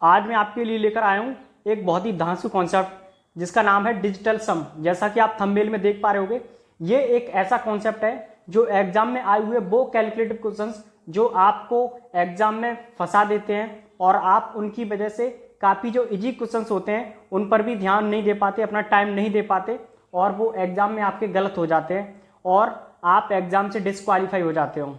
आज मैं आपके लिए लेकर आया हूँ एक बहुत ही धांसू कॉन्सेप्ट जिसका नाम है डिजिटल सम। जैसा कि आप थंबनेल में देख पा रहे होंगे, ये एक ऐसा कॉन्सेप्ट है जो एग्जाम में आए हुए वो कैलकुलेटिव क्वेश्चंस जो आपको एग्जाम में फंसा देते हैं और आप उनकी वजह से काफ़ी जो इजी क्वेश्चंस होते हैं उन पर भी ध्यान नहीं दे पाते, अपना टाइम नहीं दे पाते और वो एग्जाम में आपके गलत हो जाते हैं और आप एग्जाम से डिस्क्वालीफाई हो जाते हो।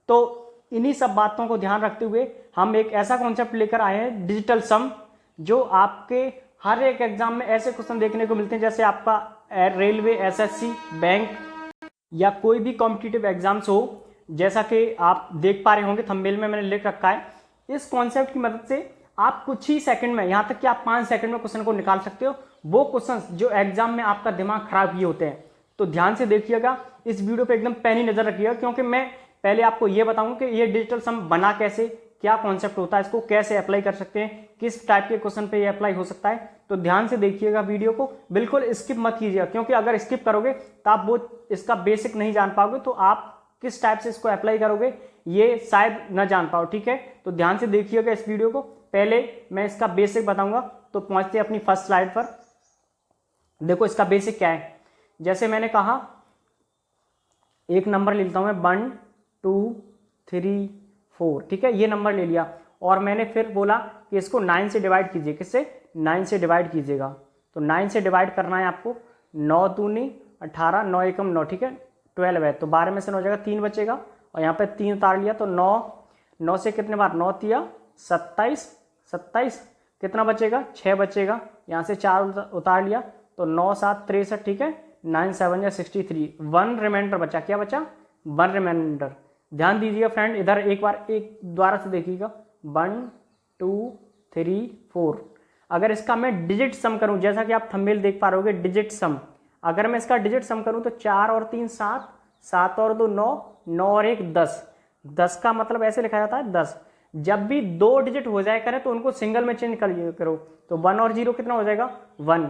तो इन्हीं सब बातों को ध्यान रखते हुए हम एक ऐसा कॉन्सेप्ट लेकर आए हैं डिजिटल सम, जो आपके हर एक एग्जाम में ऐसे क्वेश्चन देखने को मिलते हैं जैसे आपका रेलवे, एसएससी, बैंक या कोई भी कॉम्पिटिटिव एग्जाम्स हो। जैसा कि आप देख पा रहे होंगे थंबनेल में मैंने लिख रखा है। इस कॉन्सेप्ट की मदद से आप कुछ ही सेकंड में, यहाँ तक कि आप 5 सेकंड में क्वेश्चन को निकाल सकते हो, वो क्वेश्चन जो एग्जाम में आपका दिमाग खराब किए होते हैं। तो ध्यान से देखिएगा, इस वीडियो पे एकदम पैनी नजर रखिएगा, क्योंकि मैं पहले आपको ये बताऊं कि ये डिजिटल सम बना कैसे, क्या कॉन्सेप्ट होता है, इसको कैसे अप्लाई कर सकते हैं, किस टाइप के क्वेश्चन पे ये अप्लाई हो सकता है। तो ध्यान से देखिएगा वीडियो को, बिल्कुल स्किप मत कीजिएगा, क्योंकि अगर स्किप करोगे तो आप वो इसका बेसिक नहीं जान पाओगे, तो आप किस टाइप से इसको अप्लाई करोगे ये शायद न जान पाओ। ठीक है, तो ध्यान से देखिएगा इस वीडियो को। पहले मैं इसका बेसिक बताऊंगा। तो पहुंचते हैं अपनी फर्स्ट स्लाइड पर। देखो इसका बेसिक क्या है। जैसे मैंने कहा, एक नंबर ले लेता हूं मैं 1 2 3 4। ठीक है, ये नंबर ले लिया और मैंने फिर बोला कि इसको 9 से डिवाइड कीजिए। किससे? 9 से डिवाइड कीजिएगा। तो 9 से डिवाइड करना है आपको। 9 दूनी 18, 9 एकम 9। ठीक है, 12 है, तो 12 में से 9 जाएगा, 3 बचेगा और यहाँ पे 3 उतार लिया। तो 9 से कितने बार? 9 तिया 27, कितना बचेगा? 6 बचेगा। यहाँ से 4 उतार लिया तो 9 7 63। ठीक है, 9 7 या 63। 1 रिमाइंडर बचा। क्या बचा? 1 रिमाइंडर। ध्यान दीजिएगा फ्रेंड, इधर एक बार एक द्वारा से देखिएगा। 1 2 3 4। अगर इसका मैं डिजिट सम करूं, जैसा कि आप थंबनेल देख पा रहे होगे, डिजिट सम, अगर मैं इसका डिजिट सम करूं तो 4 और 3 7, 7 और 2 9, 9 और 1 10। 10 का मतलब ऐसे लिखा जाता है 10। जब भी 2 डिजिट हो जाए करें तो उनको सिंगल में चेंज करो। तो 1 और 0 कितना हो जाएगा? 1,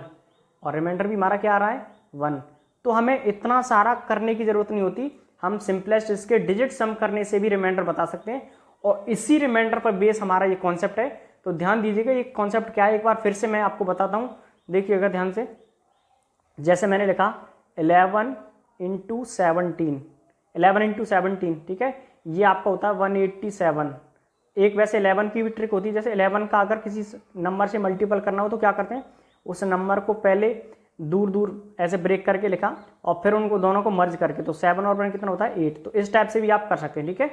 और रिमाइंडर भी हमारा क्या आ रहा है? 1। तो हमें इतना सारा करने की जरूरत नहीं होती, हम सिंपलेस्ट इसके डिजिट सम करने से भी रिमाइंडर बता सकते हैं और इसी रिमाइंडर पर बेस हमारा ये कॉन्सेप्ट है। तो ध्यान दीजिएगा ये कॉन्सेप्ट क्या है, एक बार फिर से मैं आपको बताता हूं, देखिएगा ध्यान से। जैसे मैंने लिखा 11 इंटू 17, 11 इंटू 17। ठीक है, ये आपका होता है 187। एक वैसे 11 की भी ट्रिक होती है, जैसे 11 का अगर किसी नंबर से मल्टीपल करना हो तो क्या करते हैं, उस नंबर को पहले दूर दूर ऐसे ब्रेक करके लिखा और फिर उनको दोनों को मर्ज करके, तो 7 और 1 कितना होता है? 8। तो इस टाइप से भी आप कर सकते हैं। ठीक है,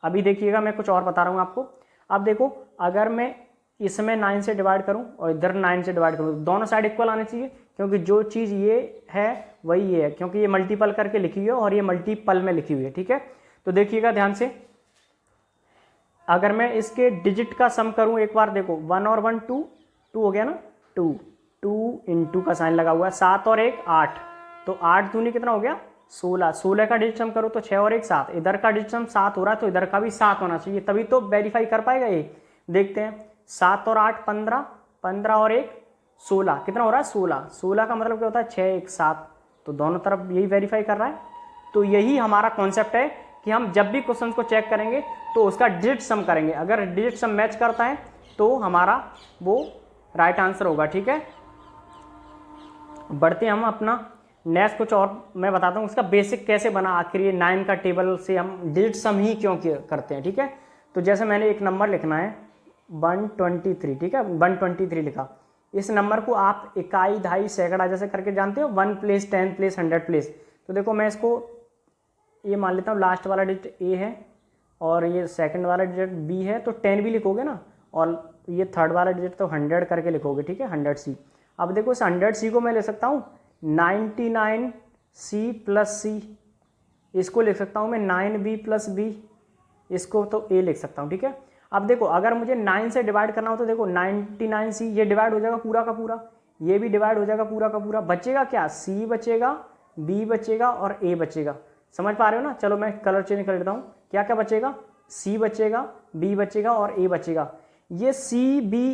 अभी देखिएगा मैं कुछ और बता रहा हूँ आपको। अब देखो, अगर मैं इसमें 9 से डिवाइड करूँ और इधर 9 से डिवाइड करूँ, दोनों साइड इक्वल आने चाहिए, क्योंकि जो चीज़ ये है वही ये है, क्योंकि ये मल्टीपल करके लिखी हुई है और ये मल्टीपल में लिखी हुई है। ठीक है, तो देखिएगा ध्यान से, अगर मैं इसके डिजिट का सम करूँ एक बार, देखो 1 और 1 2 हो गया ना, 2 इंटू का साइन लगा हुआ है, 7 और 1 8, तो 8 दूनी कितना हो गया? 16। 16 का डिजिट सम करो तो 6 और 1 7, इधर का डिजिट सम 7 हो रहा है तो इधर का भी 7 होना चाहिए, तभी तो वेरीफाई कर पाएगा ये। देखते हैं, 7 और 8 15, 15 और 1 16, कितना हो रहा है? 16। 16 का मतलब क्या होता है? 6 1 7, तो दोनों तरफ यही वेरीफाई कर रहा है। तो यही हमारा कॉन्सेप्ट है कि हम जब भी क्वेश्चन को चेक करेंगे तो उसका डिजिट सम करेंगे, अगर डिजिट सम मैच करता है तो हमारा वो राइट आंसर होगा। ठीक है, बढ़ते हम अपना नेक्स्ट, कुछ और मैं बताता हूँ उसका बेसिक कैसे बना, आखिर ये 9 का टेबल से हम डिजिट सम ही क्यों करते हैं। ठीक है, तो जैसे मैंने एक नंबर लिखना है 123। ठीक है, 123 लिखा। इस नंबर को आप इकाई, दहाई, सैकड़ा जैसे करके जानते हो, 1 प्लेस, 10 प्लेस, 100 प्लेस। तो देखो मैं इसको ये मान लेता हूँ, लास्ट वाला डिजिट ए है और ये सेकंड वाला डिजिट बी है, तो 10 भी लिखोगे ना, और ये थर्ड वाला डिजिट तो 100 करके लिखोगे। ठीक है, 100C। अब देखो इस 100C को मैं ले सकता हूँ 99C प्लस C, इसको लिख सकता हूँ मैं 9B प्लस B, इसको तो A लिख सकता हूँ। ठीक है, अब देखो अगर मुझे 9 से डिवाइड करना हो तो देखो 99C ये डिवाइड हो जाएगा पूरा का पूरा, ये भी डिवाइड हो जाएगा पूरा का पूरा, बचेगा क्या? C बचेगा, B बचेगा और A बचेगा। समझ पा रहे हो ना? चलो मैं कलर चेंज कर लेता हूँ। क्या क्या बचेगा? C बचेगा, B बचेगा और A बचेगा। ये C B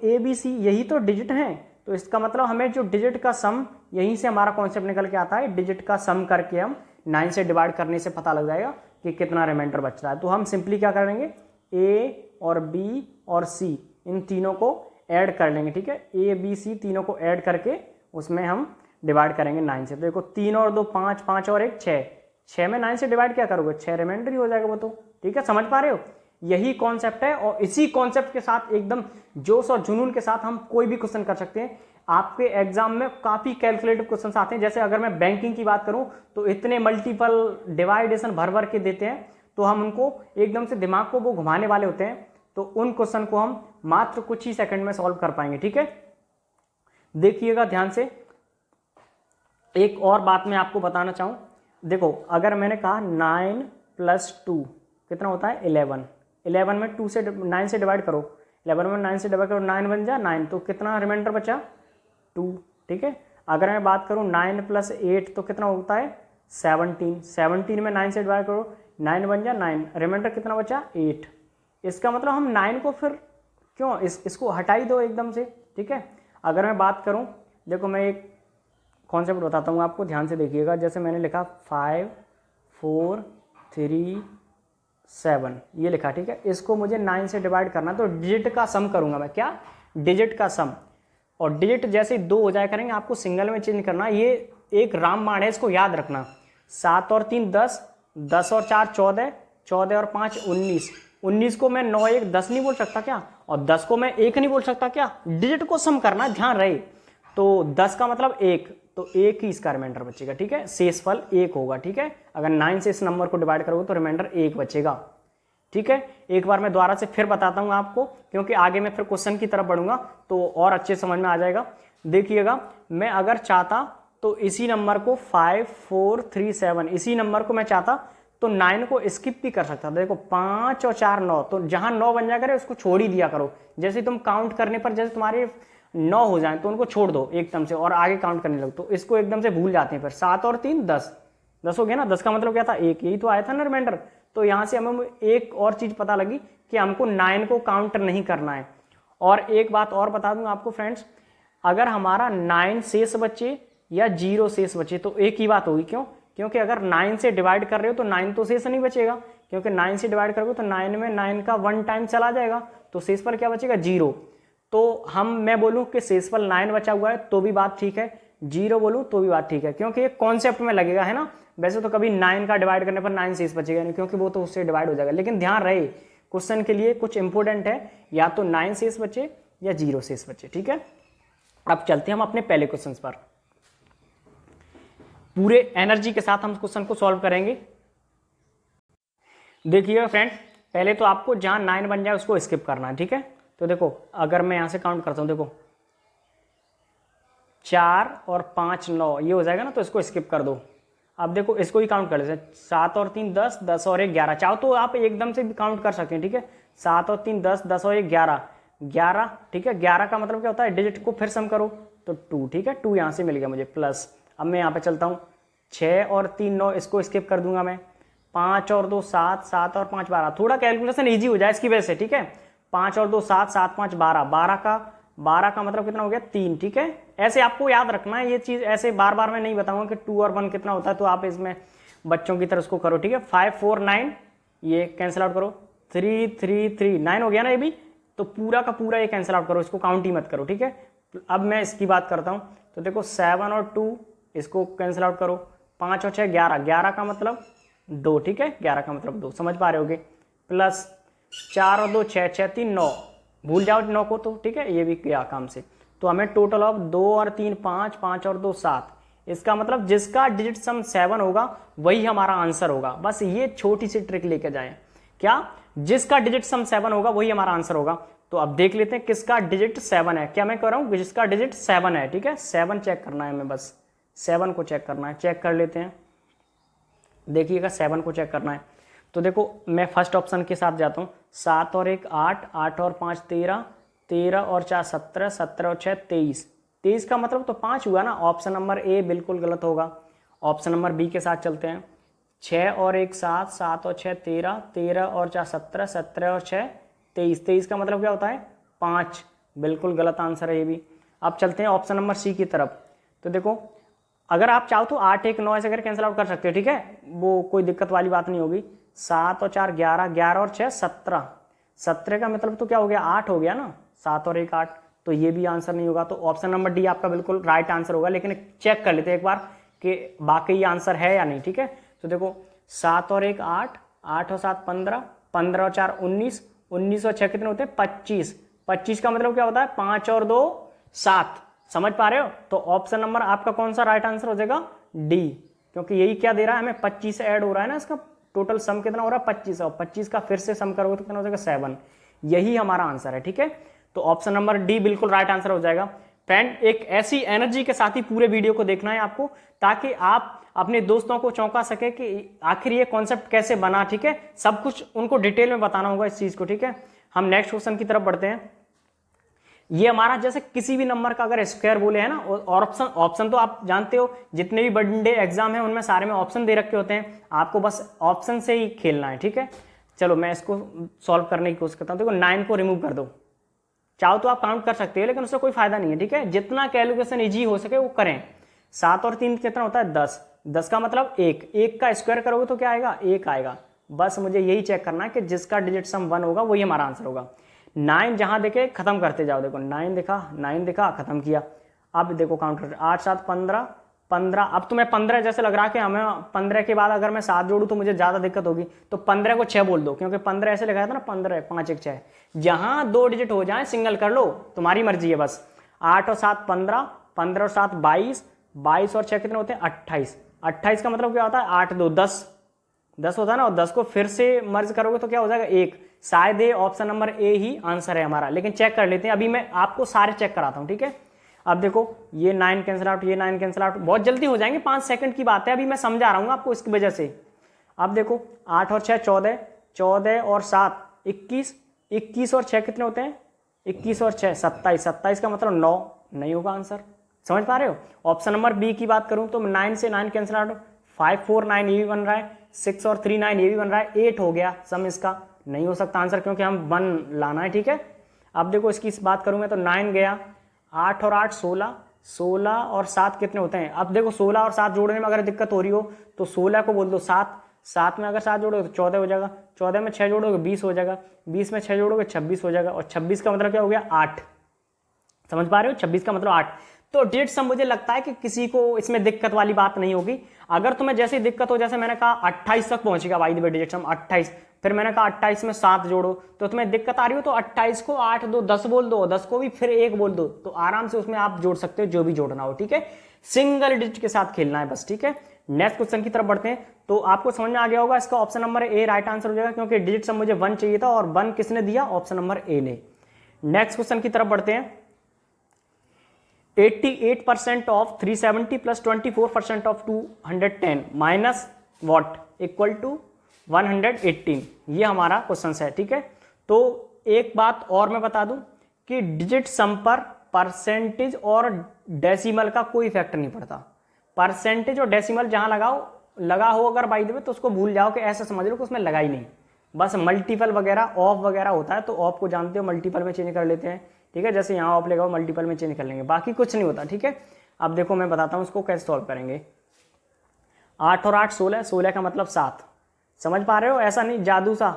A B C यही तो डिजिट हैं, तो इसका मतलब हमें जो डिजिट का सम, यहीं से हमारा कॉन्सेप्ट निकल के आता है, डिजिट का सम करके हम 9 से डिवाइड करने से पता लग जाएगा कि कितना रिमाइंडर बच रहा है। तो हम सिंपली क्या करेंगे, A और B और C इन तीनों को ऐड कर लेंगे, ठीक है, ए बी सी तीनों को ऐड करके उसमें हम डिवाइड करेंगे 9 से। तो देखो 3 और 2 5, 5 और 1 6, 6 में 9 से डिवाइड क्या करोगे, 6 रिमाइंडर ही हो जाएगा वो तो, ठीक है, समझ पा रहे हो। यही कॉन्सेप्ट है और इसी कॉन्सेप्ट के साथ एकदम जोश और जुनून के साथ हम कोई भी क्वेश्चन कर सकते हैं। आपके एग्जाम में काफी कैलकुलेटिव क्वेश्चन आते हैं, जैसे अगर मैं बैंकिंग की बात करूं तो इतने मल्टीपल डिवाइडेशन भर भर के देते हैं, तो हम उनको एकदम से दिमाग को वो घुमाने वाले होते हैं, तो उन क्वेश्चन को हम मात्र कुछ ही सेकंड में सॉल्व कर पाएंगे, ठीक है। देखिएगा ध्यान से, एक और बात मैं आपको बताना चाहूं, देखो अगर मैंने कहा 9 + 2 कितना होता है 11, 11 में 2 से 9 से डिवाइड करो, 11 में 9 से डिवाइड करो, 9 बन जा 9, तो कितना रिमाइंडर बचा 2, ठीक है। अगर मैं बात करूं 9 + 8 तो कितना होता है 17, 17 में 9 से डिवाइड करो, 9 बन जा 9, रिमाइंडर कितना बचा 8। इसका मतलब हम 9 को फिर क्यों इसको हटा ही दो एकदम से, ठीक है। अगर मैं बात करूं, देखो मैं एक कॉन्सेप्ट बताता हूँ आपको, ध्यान से देखिएगा। जैसे मैंने लिखा 5 4 3 7 ये लिखा, ठीक है, इसको मुझे 9 से डिवाइड करना, तो डिजिट का सम करूंगा मैं, क्या डिजिट का सम, और डिजिट जैसे 2 हो जाया करेंगे, आपको सिंगल में चेंज करना। ये एक रामबाण है, इसको याद रखना। 7 और 3 10, 10 और 4 14, 14 और 5 19, 19 को मैं 9 1 10 नहीं बोल सकता क्या, और 10 को मैं 1 नहीं बोल सकता क्या, डिजिट को सम करना, ध्यान रहे। तो 10 का मतलब 1, तो 1 ही इसका रिमाइंडर बचेगा, ठीक है, शेषफल 1 होगा, ठीक है। अगर 9 से इस नंबर को डिवाइड करोगे तो रिमाइंडर 1 बचेगा, ठीक है। एक बार मैं दोबारा से फिर बताता हूं आपको, क्योंकि आगे मैं फिर क्वेश्चन की तरफ बढ़ूंगा तो और अच्छे समझ में आ जाएगा। देखिएगा, मैं अगर चाहता तो इसी नंबर को 5 4 3 7 इसी नंबर को मैं चाहता तो 9 को स्किप भी कर सकता था। देखो 5 और 4 9, तो जहां 9 बन जाया करे उसको छोड़ ही दिया करो। जैसे तुम काउंट करने पर जैसे तुम्हारे 9 हो जाए तो उनको छोड़ दो एकदम से और आगे काउंट करने लगो, तो इसको एकदम से भूल जाते हैं। फिर 7 और 3 10, 10 हो गया ना, 10 का मतलब क्या था 1, यही तो आया था ना रिमाइंडर। तो यहां से हमें एक और चीज पता लगी कि हमको 9 को काउंट नहीं करना है। और एक बात और बता दूं आपको फ्रेंड्स, अगर हमारा 9 शेष बचे या 0 शेष बचे तो एक ही बात होगी, क्यों, क्योंकि अगर 9 से डिवाइड कर रहे हो तो 9 तो शेष नहीं बचेगा, क्योंकि 9 से डिवाइड करोगे तो 9 में 9 का 1 टाइम चला जाएगा, तो शेषफल क्या बचेगा 0। तो मैं बोलूं कि शेषफल 9 बचा हुआ है तो भी बात ठीक है, 0 बोलूं तो भी बात ठीक है, क्योंकि ये कॉन्सेप्ट में लगेगा, है ना। वैसे तो कभी 9 का डिवाइड करने पर 9 शेष बचेगा नहीं, क्योंकि वो तो उससे डिवाइड हो जाएगा। लेकिन ध्यान रहे क्वेश्चन के लिए कुछ इंपोर्टेंट है, या तो 9 शेष बचे या 0 शेष बचे, ठीक है। अब चलते हैं हम अपने पहले क्वेश्चन पर, पूरे एनर्जी के साथ हम क्वेश्चन को सॉल्व करेंगे। देखिएगा फ्रेंड, पहले तो आपको जहां 9 बन जाए उसको स्किप करना है, ठीक है। तो देखो अगर मैं यहां से काउंट करता हूं, देखो 4 और 5 9 ये हो जाएगा ना, तो इसको स्किप कर दो। अब देखो इसको ही काउंट कर लेते हैं, 7 और 3 10, 10 और 1 11, चाहो तो आप एकदम से भी काउंट कर सकते हैं, ठीक है। 7 और 3 10, 10 और 1 11, 11, ठीक है। 11 का मतलब क्या होता है, डिजिट को फिर सम करो तो 2, ठीक है, 2 यहां से मिल गया मुझे प्लस। अब मैं यहाँ पे चलता हूँ, 6 और 3 9 इसको स्किप कर दूंगा मैं, 5 और 2 7, 7 और 5 12, थोड़ा कैलकुलेशन ईजी हो जाए इसकी वजह से, ठीक है। 5 और 2 7, 7 5 12, 12 का मतलब कितना हो गया 3, ठीक है। ऐसे आपको याद रखना है ये चीज, ऐसे बार बार मैं नहीं बताऊंगा कि 2 और 1 कितना होता है, तो आप इसमें बच्चों की तरह उसको करो, ठीक है। 5 4 9 ये कैंसिल आउट करो, 3 3 3 9 हो गया ना ये भी, तो पूरा का पूरा ये कैंसिल आउट करो, इसको काउंट ही मत करो, ठीक है। अब मैं इसकी बात करता हूँ, तो देखो 7 और 2 इसको कैंसिल आउट करो, 5 और 6 11, 11 का मतलब 2, ठीक है, 11 का मतलब 2, समझ पा रहे होगे, प्लस 4 और 2 6, 6 3 9, भूल जाओ 9 को तो, ठीक है, ये भी किया काम से। तो हमें टोटल ऑफ 2 और 3 5, 5 और 2 7, इसका मतलब जिसका डिजिट सम 7 होगा वही हमारा आंसर होगा। बस ये छोटी सी ट्रिक लेके जाएं, क्या, जिसका डिजिट सम 7 होगा वही हमारा आंसर होगा। तो अब देख लेते हैं किसका डिजिट 7 है, क्या मैं कह रहा हूं, जिसका डिजिट 7 है, ठीक है, 7 चेक करना है हमें, बस 7 को चेक करना है, चेक कर लेते हैं। देखिएगा 7 को चेक करना है, तो देखो मैं फर्स्ट ऑप्शन के साथ जाता हूँ, 7 और 1 8, 8 और 5 13, 13 और 4 17, 17 और 6 23, 23 का मतलब तो 5 हुआ ना, ऑप्शन नंबर ए बिल्कुल गलत होगा। ऑप्शन नंबर बी के साथ चलते हैं, 6 और 1 7, 7 और 6 13, 13 और 4 17, 17 और 6 23, 23 का मतलब क्या होता है 5, बिल्कुल गलत आंसर है ये भी। अब चलते हैं ऑप्शन नंबर सी की तरफ, तो देखो अगर आप चाहो तो 8 1 9 ऐसे करके कैंसिल आउट कर सकते हो, ठीक है, वो कोई दिक्कत वाली बात नहीं होगी। 7 और 4 11, 11 और 6 17, 17 का मतलब तो क्या हो गया 8 हो गया ना, 7 और 1 8, तो ये भी आंसर नहीं होगा। तो ऑप्शन नंबर डी आपका बिल्कुल राइट आंसर होगा। लेकिन चेक कर लेते हैं एक बार कि वाकई ये आंसर है या नहीं, ठीक है। तो देखो 7 और 1 8, 8 और 7 15, 15 और 4 19, 19 और 6 कितने होते हैं 25, 25 का मतलब क्या होता है 5 और 2 7, समझ पा रहे हो। तो ऑप्शन नंबर आपका कौन सा राइट आंसर हो जाएगा, डी, क्योंकि यही क्या दे रहा है हमें 25 से ऐड हो रहा है ना, इसका टोटल सम कितना हो रहा है 25, और 25 का फिर से सम करोगे तो कितना हो जाएगा 7, यही हमारा आंसर है, ठीक है। तो ऑप्शन नंबर डी बिल्कुल राइट आंसर हो जाएगा। फ्रेंड, एक ऐसी एनर्जी के साथ ही पूरे वीडियो को देखना है आपको, ताकि आप अपने दोस्तों को चौंका सके कि आखिर ये कॉन्सेप्ट कैसे बना, ठीक है। सब कुछ उनको डिटेल में बताना होगा इस चीज को, ठीक है। हम नेक्स्ट क्वेश्चन की तरफ बढ़ते हैं। ये हमारा जैसे किसी भी नंबर का अगर स्क्वायर बोले है ना, और ऑप्शन तो आप जानते हो, जितने भी बड़े एग्जाम है उनमें सारे में ऑप्शन दे रखे होते हैं, आपको बस ऑप्शन से ही खेलना है, ठीक है। चलो मैं इसको सॉल्व करने की कोशिश करता हूं। देखो 9 को रिमूव कर दो, चाहो तो आप काउंट कर सकते हो, लेकिन उससे कोई फायदा नहीं है, ठीक है। जितना कैलकुलेशन इजी हो सके वो करें। 7 और 3 कितना होता है 10, 10 का मतलब 1, 1 का स्क्वायर करोगे तो क्या आएगा 1 आएगा। बस मुझे यही चेक करना है कि जिसका डिजिट सम 1 होगा वही हमारा आंसर होगा। 9 जहां देखे खत्म करते जाओ, देखो 9 देखा, 9 देखा, खत्म किया। अब देखो काउंट करते 8 7 15, 15, अब तुम्हें 15 जैसे लग रहा है कि हमें 15 के बाद अगर मैं 7 जोड़ू तो मुझे ज्यादा दिक्कत होगी, तो 15 को 6 बोल दो, क्योंकि 15 ऐसे लिखा था ना 15 5 1 6, जहां 2 डिजिट हो जाए सिंगल कर लो, तुम्हारी मर्जी है बस। 8 और 7 15, 15 और 7 22, 22 और 6 कितने होते हैं 28, 28 का मतलब क्या होता है 8 2 10, 10 होता है ना, और 10 को फिर से मर्ज करोगे तो क्या हो जाएगा 1। शायद ये option number A he answer है हमारा, लेकिन चेक कर लेते हैं। अभी मैं आपको सारे चेक कराता हूं, ठीक है। अब देखो ये 9 कैंसिल आउट, ये 9 कैंसिल आउट, बहुत जल्दी हो जाएंगे, 5 सेकंड की बात है, अभी मैं समझा रहा हूं आपको इसकी वजह से। अब देखो 8 और 6 14, 14 और 7 21, 21 और 6 कितने होते हैं 21 और 6 27, 27 का मतलब 9 नहीं होगा आंसर, समझ पा रहे हो। ऑप्शन नंबर बी की बात करूं तो 9 से 9 कैंसिल आउट, 5 4 9 ये भी बन रहा है, 6 और 3 9 ये भी बन रहा है, 8 हो गया सम, इसका नहीं हो सकता आंसर, क्योंकि हम 1 लाना है, ठीक है। अब देखो इसकी बात करूं मैं तो 9 गया, 8 और 8 16, 16 और 7 कितने होते हैं। अब देखो 16 और 7 जोड़ने में अगर दिक्कत हो रही हो तो 16 को बोल दो 7, 7 में अगर 7 जोड़ोगे तो 14 हो जाएगा, 14 में 6 जोड़ोगे 20 हो जाएगा, 20 में 6 जोड़ोगे 26 हो जाएगा, और 26 का मतलब क्या हो गया 8, समझ पा रहे हो, 26 का मतलब 8। तो डेट सम मुझे लगता है कि किसी को इसमें दिक्कत वाली बात नहीं होगी। अगर तुम्हें जैसे दिक्कत हो, जैसे मैंने कहा 28 तक पहुंचेगा बाई द वे डिजिट सम 28, फिर मैंने कहा 28 में 7 जोड़ो, तो तुम्हें दिक्कत आ रही हो तो 28 को 8 2 10 बोल दो, 10 को भी फिर 1 बोल दो, तो आराम से उसमें आप जोड़ सकते हो जो भी जोड़ना हो, ठीक है। सिंगल डिजिट के साथ खेलना है बस, ठीक है। नेक्स्ट क्वेश्चन की तरफ बढ़ते हैं। तो आपको समझ में आ गया होगा, इसका option number A right answer हो जाएगा, क्योंकि डिजिट सम मुझे 1 चाहिए था और 1 किसने दिया, ऑप्शन नंबर ए ने। नेक्स्ट क्वेश्चन की तरफ बढ़ते हैं। 88% of 370 plus 24% of 210 minus what equal to 118, ये हमारा क्वेश्चन है, ठीक है। तो एक बात और मैं बता दूं कि डिजिट सम पर परसेंटेज और डेसिमल का कोई इफेक्ट नहीं पड़ता। परसेंटेज और डेसिमल जहां लगा हो अगर बाई द वे, तो उसको भूल जाओ कि ऐसा समझ लो कि उसमें लगा ही नहीं। बस मल्टीपल वगैरह ऑफ वगैरह होता है, तो ऑफ को जानते हो मल्टीपल में चेंज कर लेते हैं, ठीक है। जैसे यहाँ ऑफ लेगा मल्टीपल में चेंज कर लेंगे, बाकी कुछ नहीं होता, ठीक है। अब देखो मैं बताता हूँ इसको कैसे सॉल्व करेंगे। 8 और 8 16, 16 का मतलब 7, समझ पा रहे हो, ऐसा नहीं जादू सा,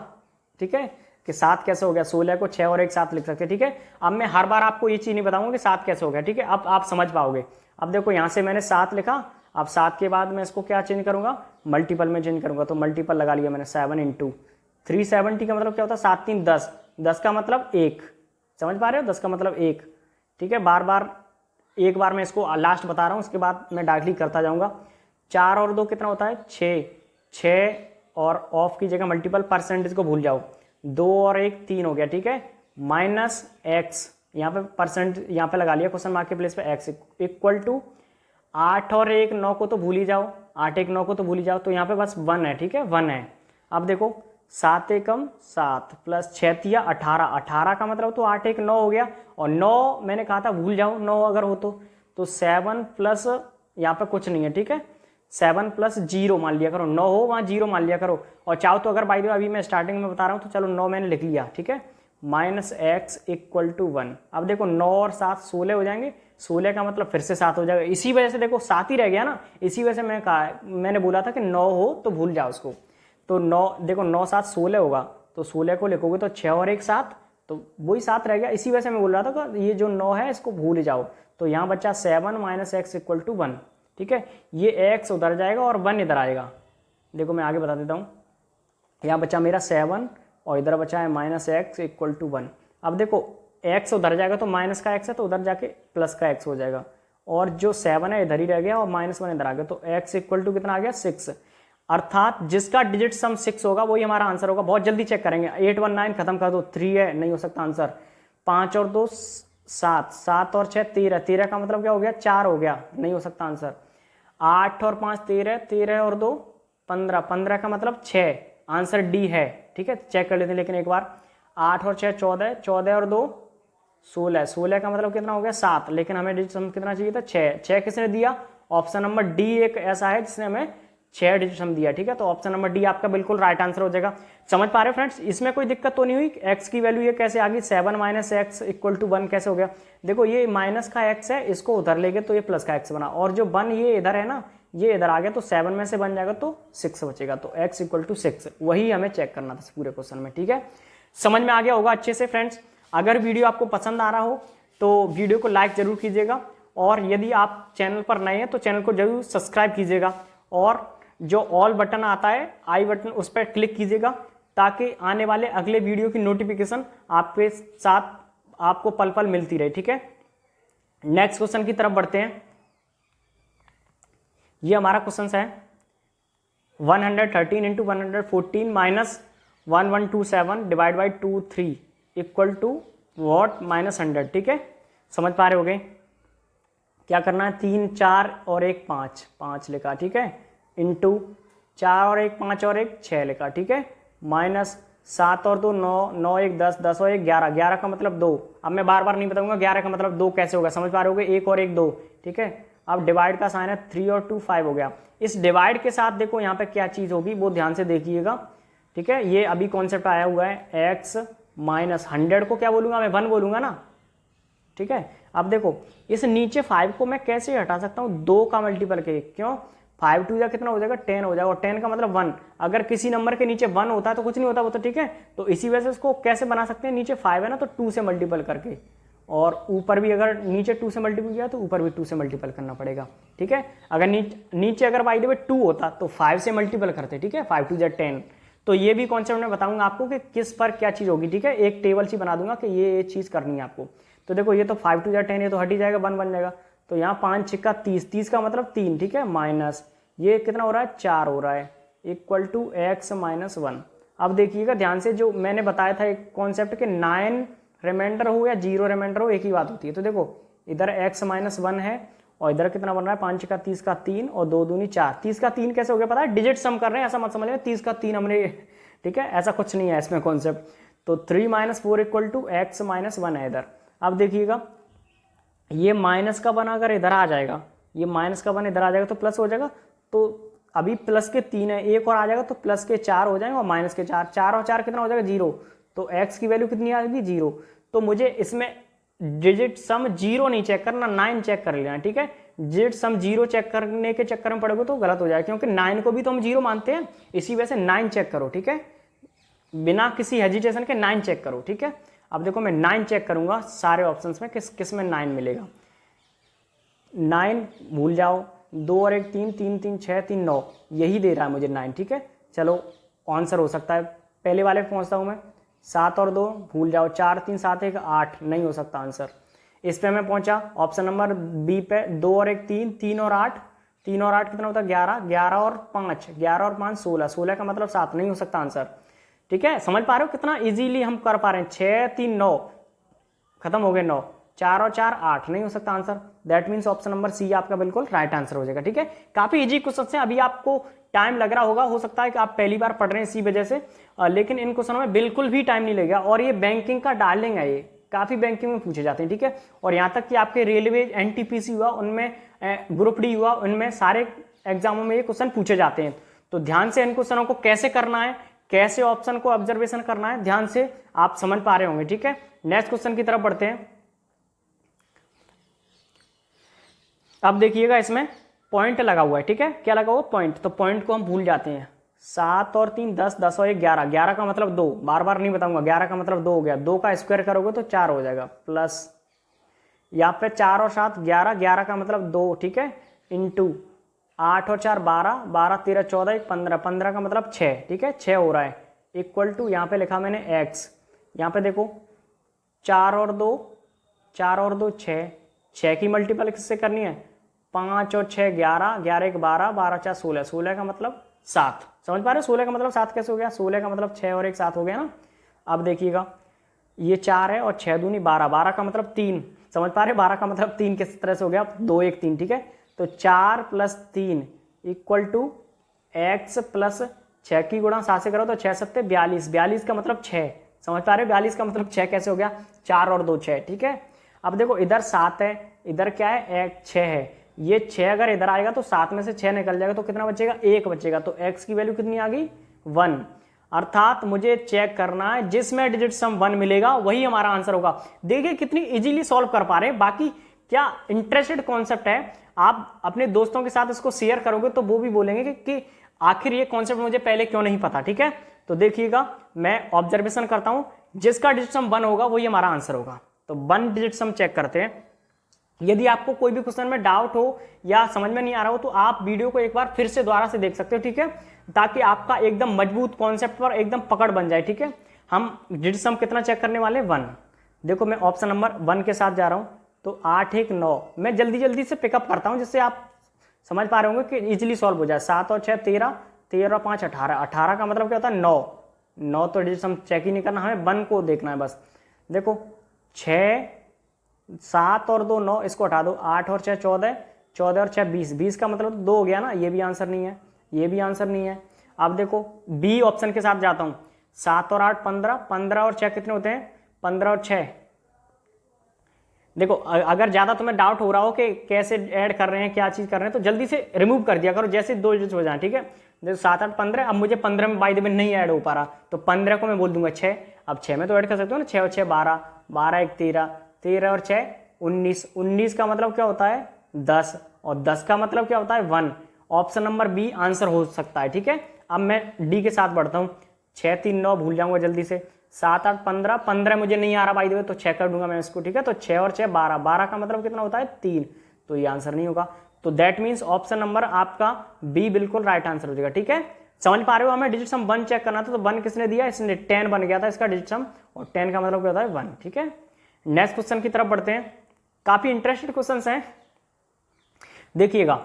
ठीक है, कि 7 कैसे हो गया। 16 को 6 और 1 7 लिख सकते हैं, ठीक है। अब मैं हर बार आपको ये चीज नहीं बताऊंगा कि 7 कैसे हो गया, ठीक है, अब आप समझ पाओगे। अब देखो यहाँ से मैंने 7 लिखा, अब 7 के बाद मैं इसको क्या चेंज करूंगा, मल्टीपल में चेंज करूंगा, तो मल्टीपल लगा लिया मैंने 7 इंटू 370 का मतलब क्या होता है 7 3 10, 10 का मतलब 1, समझ पा रहे हो, 10 का मतलब 1, ठीक है। बार बार एक बार मैं इसको लास्ट बता रहा हूं, उसके बाद मैं डायरेक्टली करता जाऊंगा। 4 और 2 कितना होता है 6, 6 और ऑफ की जगह मल्टीपल, परसेंटेज को भूल जाओ, 2 और 1 3 हो गया, ठीक है, माइनस एक्स, यहाँ पे परसेंट यहाँ पे लगा लिया क्वेश्चन मार्क के प्लेस पे, एक्स इक्वल टू 8 और 1 9 को तो भूल ही जाओ, 8 1 9 को तो भूल ही जाओ, तो यहाँ पे बस 1 है, ठीक है, 1 है। अब देखो 7 एकम 7 प्लस 6 तिया 18, 18 का मतलब तो 8 1 9 हो गया, और 9 मैंने कहा था भूल जाओ 9 अगर हो तो 7 प्लस यहाँ पे कुछ नहीं है, ठीक है, 7 प्लस 0 मान लिया करो, 9 हो वहाँ 0 मान लिया करो, और चाहो तो अगर बाई द वे अभी मैं स्टार्टिंग में बता रहा हूँ तो चलो 9 मैंने लिख लिया, ठीक है, माइनस एक्स इक्वल टू 1। अब देखो 9 और 7 16 हो जाएंगे, 16 का मतलब फिर से 7 हो जाएगा, इसी वजह से देखो 7 ही रह गया ना, इसी वजह से मैंने बोला था कि 9 हो तो भूल जाओ उसको। तो 9 देखो 9 7 16 होगा, तो 16 को लिखोगे तो 6 और 1 7, तो वही 7 रह गया। इसी वजह से मैं बोल रहा था कि ये जो 9 है इसको भूल जाओ। तो यहाँ बच्चा 7 माइनस एक्स इक्वल टू 1, ठीक है। ये एक्स उधर जाएगा और 1 इधर आएगा। देखो मैं आगे बता देता हूँ। यहाँ बच्चा मेरा 7 और इधर बचा है माइनस एक्स इक्वल टू 1। अब देखो एक्स उधर जाएगा तो माइनस का एक्स है तो उधर जाके प्लस का एक्स हो जाएगा, और जो 7 है इधर ही रह गया और -1 इधर आ गया, तो एक्स इक्वल टू कितना आ गया 6। अर्थात जिसका डिजिट सम 6 होगा वही हमारा आंसर होगा। बहुत जल्दी चेक करेंगे। 819 खत्म कर दो, 3 है, नहीं हो सकता आंसर। 5 और 2 7, 7 और 6 13, 13 का मतलब क्या हो गया 4 हो गया, नहीं हो सकता आंसर। 8 और 5 13, 13 और 2 15, 15 का मतलब 6, आंसर डी है, ठीक है। चेक कर लेते हैं लेकिन एक बार। 8 और 6 14, 14 और 2 16, 16 का मतलब कितना हो गया 7, लेकिन हमें डिजिट सम कितना चाहिए था 6। 6 किसने दिया? ऑप्शन नंबर डी एक ऐसा है जिसने हमें 6 डिजिट सम दिया, ठीक है। तो ऑप्शन नंबर डी आपका बिल्कुल राइट आंसर हो जाएगा। समझ पा रहे हो फ्रेंड्स? इसमें कोई दिक्कत तो नहीं हुई? एक्स की वैल्यू ये कैसे आ गई? 7 माइनस एक्स इक्वल टू 1 कैसे हो गया? देखो ये माइनस का एक्स है, इसको उधर ले गए तो ये प्लस का एक्स बना, और जो 1 ये इधर है ना, ये इधर आ गया तो 7 में से बन जाएगा तो 6 बचेगा, तो x इक्वल टू 6, वही हमें चेक करना था पूरे क्वेश्चन में, ठीक है। समझ में आ गया होगा अच्छे से फ्रेंड्स। अगर वीडियो आपको पसंद आ रहा हो तो वीडियो को लाइक जरूर कीजिएगा, और यदि आप चैनल पर नए हैं तो चैनल को जरूर सब्सक्राइब कीजिएगा, और जो ऑल बटन आता है आई बटन उस पर क्लिक कीजिएगा, ताकि आने वाले अगले वीडियो की नोटिफिकेशन आपके साथ आपको पल पल मिलती रहे, ठीक है। नेक्स्ट क्वेश्चन की तरफ बढ़ते हैं। ये हमारा क्वेश्चन है 113 into 114 minus 1127 divide by 23 equal to what -100, ठीक है। समझ पा रहे होगे? क्या करना है? 3 4 और 1 5, 5 लिखा, ठीक है, इंटू 4 और 1 5 और 1 6 लिखा, ठीक है, माइनस 7 और 2 9, 9 1 10, 10 और 1 11, 11 का मतलब 2। अब मैं बार बार नहीं बताऊंगा 11 का मतलब 2 कैसे होगा, समझ पा रहे होगे? 1 और 1 2, ठीक है। अब डिवाइड का साइन है 3 और 2 5 हो गया। इस डिवाइड के साथ देखो यहाँ पे क्या चीज होगी वो ध्यान से देखिएगा, ठीक है। ये अभी कॉन्सेप्ट आया हुआ है, एक्स माइनस 100 को क्या बोलूंगा मैं? 1 बोलूंगा ना, ठीक है। अब देखो इस नीचे 5 को मैं कैसे हटा सकता हूँ? 2 का मल्टीपल के, क्यों? 5 2 कितना हो जाएगा 10 हो जाएगा, और 10 का मतलब 1। अगर किसी नंबर के नीचे 1 होता है तो कुछ नहीं होता वो तो, ठीक है। तो इसी वजह से उसको कैसे बना सकते हैं? नीचे 5 है ना तो 2 से मल्टीपल करके, और ऊपर भी अगर नीचे 2 से मल्टीपल किया तो ऊपर भी 2 से मल्टीपल करना पड़ेगा, ठीक है। अगर नीचे अगर बाय द वे 2 होता तो 5 से मल्टीपल करते, ठीक है, 5 2 10। तो ये भी कॉन्सेप्ट मैं बताऊंगा आपको कि किस पर क्या चीज होगी, ठीक है। एक टेबल सी बना दूंगा कि ये चीज करनी है आपको। तो देखो ये तो 5 2 10, ये तो हट ही जाएगा, 1 बन जाएगा। तो यहाँ 5 6 30, 30 का मतलब 3, ठीक है, माइनस ये कितना हो रहा है 4 हो रहा है, इक्वल टू एक्स माइनस 1। अब देखिएगा ध्यान से, जो मैंने बताया था एक कॉन्सेप्ट के 9 रिमाइंडर हो या 0 रिमाइंडर हो एक ही बात होती है। तो देखो इधर x माइनस 1 है, और इधर कितना बन रहा है 5 का 30 का 3 और 2 दूनी 4। 30 का 3 कैसे हो गया पता है? डिजिट सम कर रहे हैं, ऐसा मत समझिए 30 का 3 हमने, ठीक है, ऐसा कुछ नहीं है इसमें कॉन्सेप्ट। तो 3 minus 4 equal to x minus 1 है इधर। अब देखिएगा ये माइनस का 1 अगर इधर आ जाएगा, ये माइनस का 1 इधर आ जाएगा तो प्लस हो जाएगा। तो अभी प्लस के 3 है, एक और आ जाएगा तो प्लस के 4 हो जाएंगे, और माइनस के 4, 4 और 4 कितना हो जाएगा 0। तो x की वैल्यू कितनी आ जाएगी 0। तो मुझे इसमें डिजिट सम 0 नहीं चेक करना, 9 चेक कर लेना, ठीक है। डिजिट सम 0 चेक करने के चक्कर में पड़ोगे तो गलत हो जाएगा, क्योंकि 9 को भी तो हम 0 मानते हैं, इसी वजह से 9 चेक करो, ठीक है, बिना किसी हेजिटेशन के 9 चेक करो, ठीक है। अब देखो मैं 9 चेक करूंगा सारे ऑप्शंस में, किस में 9 मिलेगा। 9 भूल जाओ, 2 और 1 3, 3 3 6 3 9, यही दे रहा है मुझे 9, ठीक है। चलो आंसर हो सकता है, पहले वाले पे पहुंचता हूं मैं। 7 और 2 भूल जाओ, 4 3 7 1 8, नहीं हो सकता आंसर। इस पे मैं पहुंचा ऑप्शन नंबर बी पे, 2 और 1 3, 3 और 8, 3 और 8 कितना होता है 11, 11 और 5, 11 और 5 16, 16 का मतलब 7, नहीं हो सकता आंसर, ठीक है। समझ पा रहे हो कितना इजीली हम कर पा रहे हैं? 6 3 9 खत्म हो गए, 9 4 और 4 8, नहीं हो सकता answer. That means option number C आपका बिल्कुल राइट आंसर हो जाएगा, ठीक है। काफी इजी क्वेश्चन है, अभी आपको टाइम लग रहा होगा, हो सकता है कि आप पहली बार पढ़ रहे हैं इसी वजह से, लेकिन इन क्वेश्चनों में बिल्कुल भी टाइम नहीं लगेगा, और ये बैंकिंग का डार्लिंग है, ये काफी बैंकिंग में पूछे जाते हैं, ठीक है। और यहाँ तक कि आपके रेलवे एनटीपीसी हुआ, उनमें ग्रुप डी हुआ, उनमें सारे एग्जामों में ये क्वेश्चन पूछे जाते हैं। तो ध्यान से इन क्वेश्चनों को कैसे करना है, कैसे ऑप्शन को ऑब्जर्वेशन करना है, ध्यान से आप समझ पा रहे होंगे, ठीक है। नेक्स्ट क्वेश्चन की तरफ बढ़ते हैं। अब देखिएगा इसमें पॉइंट लगा हुआ है, ठीक है, क्या लगा हुआ पॉइंट, तो पॉइंट को हम भूल जाते हैं, 7 और 3 10, 10 और 1 11, 11 का मतलब 2, बार बार नहीं बताऊंगा, 11 का मतलब 2 हो गया, 2 का स्क्वायर करोगे तो 4 हो जाएगा, प्लस यहाँ पे 4 और 7 11, 11 का मतलब 2, ठीक है, इंटू 8 और 4 12, 12 13 14 1 15, 15 का मतलब 6, ठीक है, 6 हो रहा है, इक्वल टू यहाँ पे लिखा मैंने x, यहाँ पे देखो 4 और 2 6, 6 की मल्टीपल किससे करनी है, 5 और 6 11, 11 1 12, 12 4 16, 16 का मतलब 7, समझ पा रहे हो, 16 का मतलब 7 कैसे हो गया, 16 का मतलब 6 और 1 7 हो गया ना। अब देखिएगा ये 4 है और 6 दूनी 12, 12 का मतलब 3, समझ पा रहे हो, 12 का मतलब 3 किस तरह से हो गया, 2 1 3, ठीक है, तो 4 plus 3 equal to x plus 6 की गुणा 7 से करो तो 6 7 42, 42 का मतलब 6, समझ पा रहे हो, 42 का मतलब 6 कैसे हो गया, 4 और 2 6, ठीक है। अब देखो इधर 7 है, इधर क्या है, 6 है, ये 6 अगर इधर आएगा तो 7 में से 6 निकल जाएगा तो कितना बचेगा, 1 बचेगा, तो x की वैल्यू कितनी आ गई, 1, अर्थात मुझे चेक करना है जिसमें डिजिट सम 1 मिलेगा वही हमारा आंसर होगा। देखिए कितनी इजीली सॉल्व कर पा रहे हैं। बाकी क्या इंटरेस्टेड कॉन्सेप्ट है, आप अपने दोस्तों के साथ इसको शेयर करोगे तो वो भी बोलेंगे कि आखिर ये कॉन्सेप्ट मुझे पहले क्यों नहीं पता, ठीक है। तो देखिएगा मैं ऑब्जर्वेशन करता हूं, जिसका डिजिट सम 1 होगा वही हमारा आंसर होगा। तो 1 डिजिट सम चेक करते हैं। यदि आपको कोई भी क्वेश्चन में डाउट हो या समझ में नहीं आ रहा हो तो आप वीडियो को एक बार फिर से दोबारा से देख सकते हो, ठीक है, ताकि आपका एकदम मजबूत कॉन्सेप्ट पर एकदम पकड़ बन जाए, ठीक है। हम डिजिट सम कितना चेक करने वाले, 1। देखो मैं ऑप्शन नंबर 1 के साथ जा रहा हूं, तो 8 1 9, मैं जल्दी जल्दी से पिकअप करता हूं जिससे आप समझ पा रहे होंगे कि इजिली सॉल्व हो जाए। 7 और 6 13, 13 और 5 18, 18 का मतलब क्या होता है, 9, 9 तो डिजिट सम चेक ही नहीं करना, हमें 1 को देखना है बस। देखो 6 7 और 2 9, इसको हटा दो, 8 और 6 14, 14 और 6 20, 20 का मतलब 2 हो गया ना, ये भी आंसर नहीं है, ये भी आंसर नहीं है। अब देखो बी ऑप्शन के साथ जाता हूं, 7 और 8 15, 15 और 6 कितने होते हैं, 15 और 6। देखो अगर ज्यादा तुम्हें डाउट हो रहा हो कि कैसे ऐड कर रहे हैं, क्या चीज कर रहे हैं, तो जल्दी से रिमूव कर दिया करो, जैसे 2 डिजिट हो जाए, ठीक है। जैसे 7 8 15, अब मुझे 15 में बाय द वे नहीं ऐड हो पा रहा, तो 15 को मैं बोल दूंगा 6, अब 6 में तो ऐड कर सकते हो ना, 6 और 6 12, 12 1 13, 13 और 6 19, 19 का मतलब क्या होता है 10, और 10 का मतलब क्या होता है 1। ऑप्शन नंबर बी आंसर हो सकता है, ठीक है। अब मैं डी के साथ बढ़ता हूँ, 6 3 9 भूल जाऊंगा जल्दी से, 7 8 15, 15 मुझे नहीं आ रहा बाय द वे, तो 6 कर दूंगा मैं इसको, ठीक है। तो 6 और 6 12, 12 का मतलब कितना होता है 3, तो ये आंसर नहीं होगा। तो दैट मीन्स ऑप्शन नंबर आपका बी बिल्कुल राइट आंसर हो जाएगा, ठीक है। समझ पा रहे हो, हमें डिजिट सम 1 चेक करना था, तो 1 किसने दिया, इसने 10 बन गया था इसका डिजिट सम, और 10 का मतलब क्या होता है 1, ठीक है। नेक्स्ट क्वेश्चन की तरफ बढ़ते हैं, काफी इंटरेस्टेड क्वेश्चन हैं, देखिएगा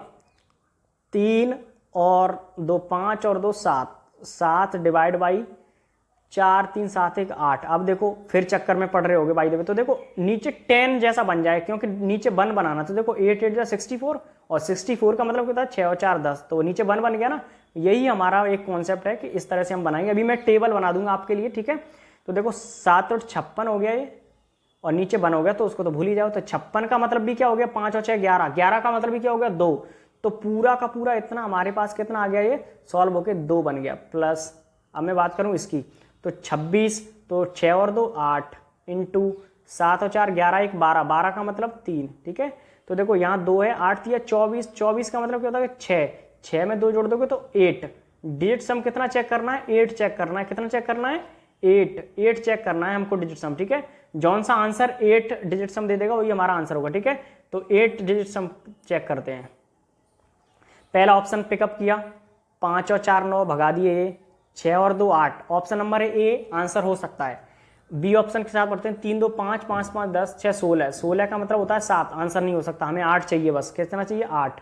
3 और 2 5 और 2 7, 7 डिवाइड बाई 4 3 7 1 8। अब देखो फिर चक्कर में पड़ रहे होगे बाई द वे, तो देखो नीचे 10 जैसा बन जाए, क्योंकि नीचे 1 बनाना, तो देखो 8 8 64, और 64 का मतलब क्या था 6 और 4 10, तो नीचे 1 बन गया ना। यही हमारा एक कॉन्सेप्ट है कि इस तरह से हम बनाएंगे। अभी मैं टेबल बना दूंगा आपके लिए, ठीक है। तो देखो 7 और 56 हो गया ये, और नीचे 1 हो गया, तो उसको तो भूल ही जाओ। तो 56 का मतलब भी क्या हो गया, 5 और 6 11, 11 का मतलब भी क्या हो गया 2, तो पूरा का पूरा इतना हमारे पास कितना आ गया, ये सॉल्व होके 2 बन गया, प्लस अब मैं बात करूं इसकी, तो 26, तो 6 और 2 8, इंटू 7 और 4 11 1 12, 12 का मतलब 3, ठीक है। तो देखो यहाँ 2 है, 8 3 24, 24 का मतलब क्या होता है 6, 6 में 2 जोड़ दोगे तो 8। डिजिट सम कितना चेक करना है, 8 चेक करना है, कितना चेक करना है 8, 8 चेक करना है हमको डिजिट सम, ठीक है। जौन सा आंसर 8 डिजिट सम दे देगा वही हमारा आंसर होगा, ठीक है। तो 8 डिजिट सम चेक करते हैं। पहला ऑप्शन पिकअप किया, 5 और 4 9 भगा दिए, 6 और 2 8, ऑप्शन नंबर है ए, आंसर हो सकता है। बी ऑप्शन के साथ बढ़ते हैं, 3 2 5 5 5 10 6 16, 16 का मतलब होता है 7, आंसर नहीं हो सकता, हमें 8 चाहिए बस, कितना चाहिए 8,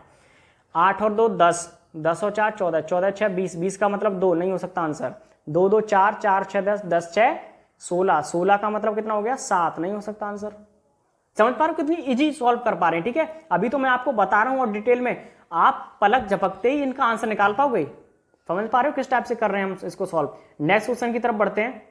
8 और 2 10, 10 और 4 14, 14 6 20, 20 का मतलब 2, नहीं हो सकता आंसर, 2 2 4, 4 6 10, 10 6 16, 16 का मतलब कितना हो गया 7, नहीं हो सकता आंसर। समझ पा रहे हो कितनी इजी सॉल्व कर पा रहे हैं, ठीक है। अभी तो मैं आपको बता रहा हूं और डिटेल में, आप पलक झपकते ही इनका आंसर निकाल पाओगे। समझ पा रहे हो किस टाइप से कर रहे हैं हम इसको सॉल्व। नेक्स्ट क्वेश्चन की तरफ बढ़ते हैं,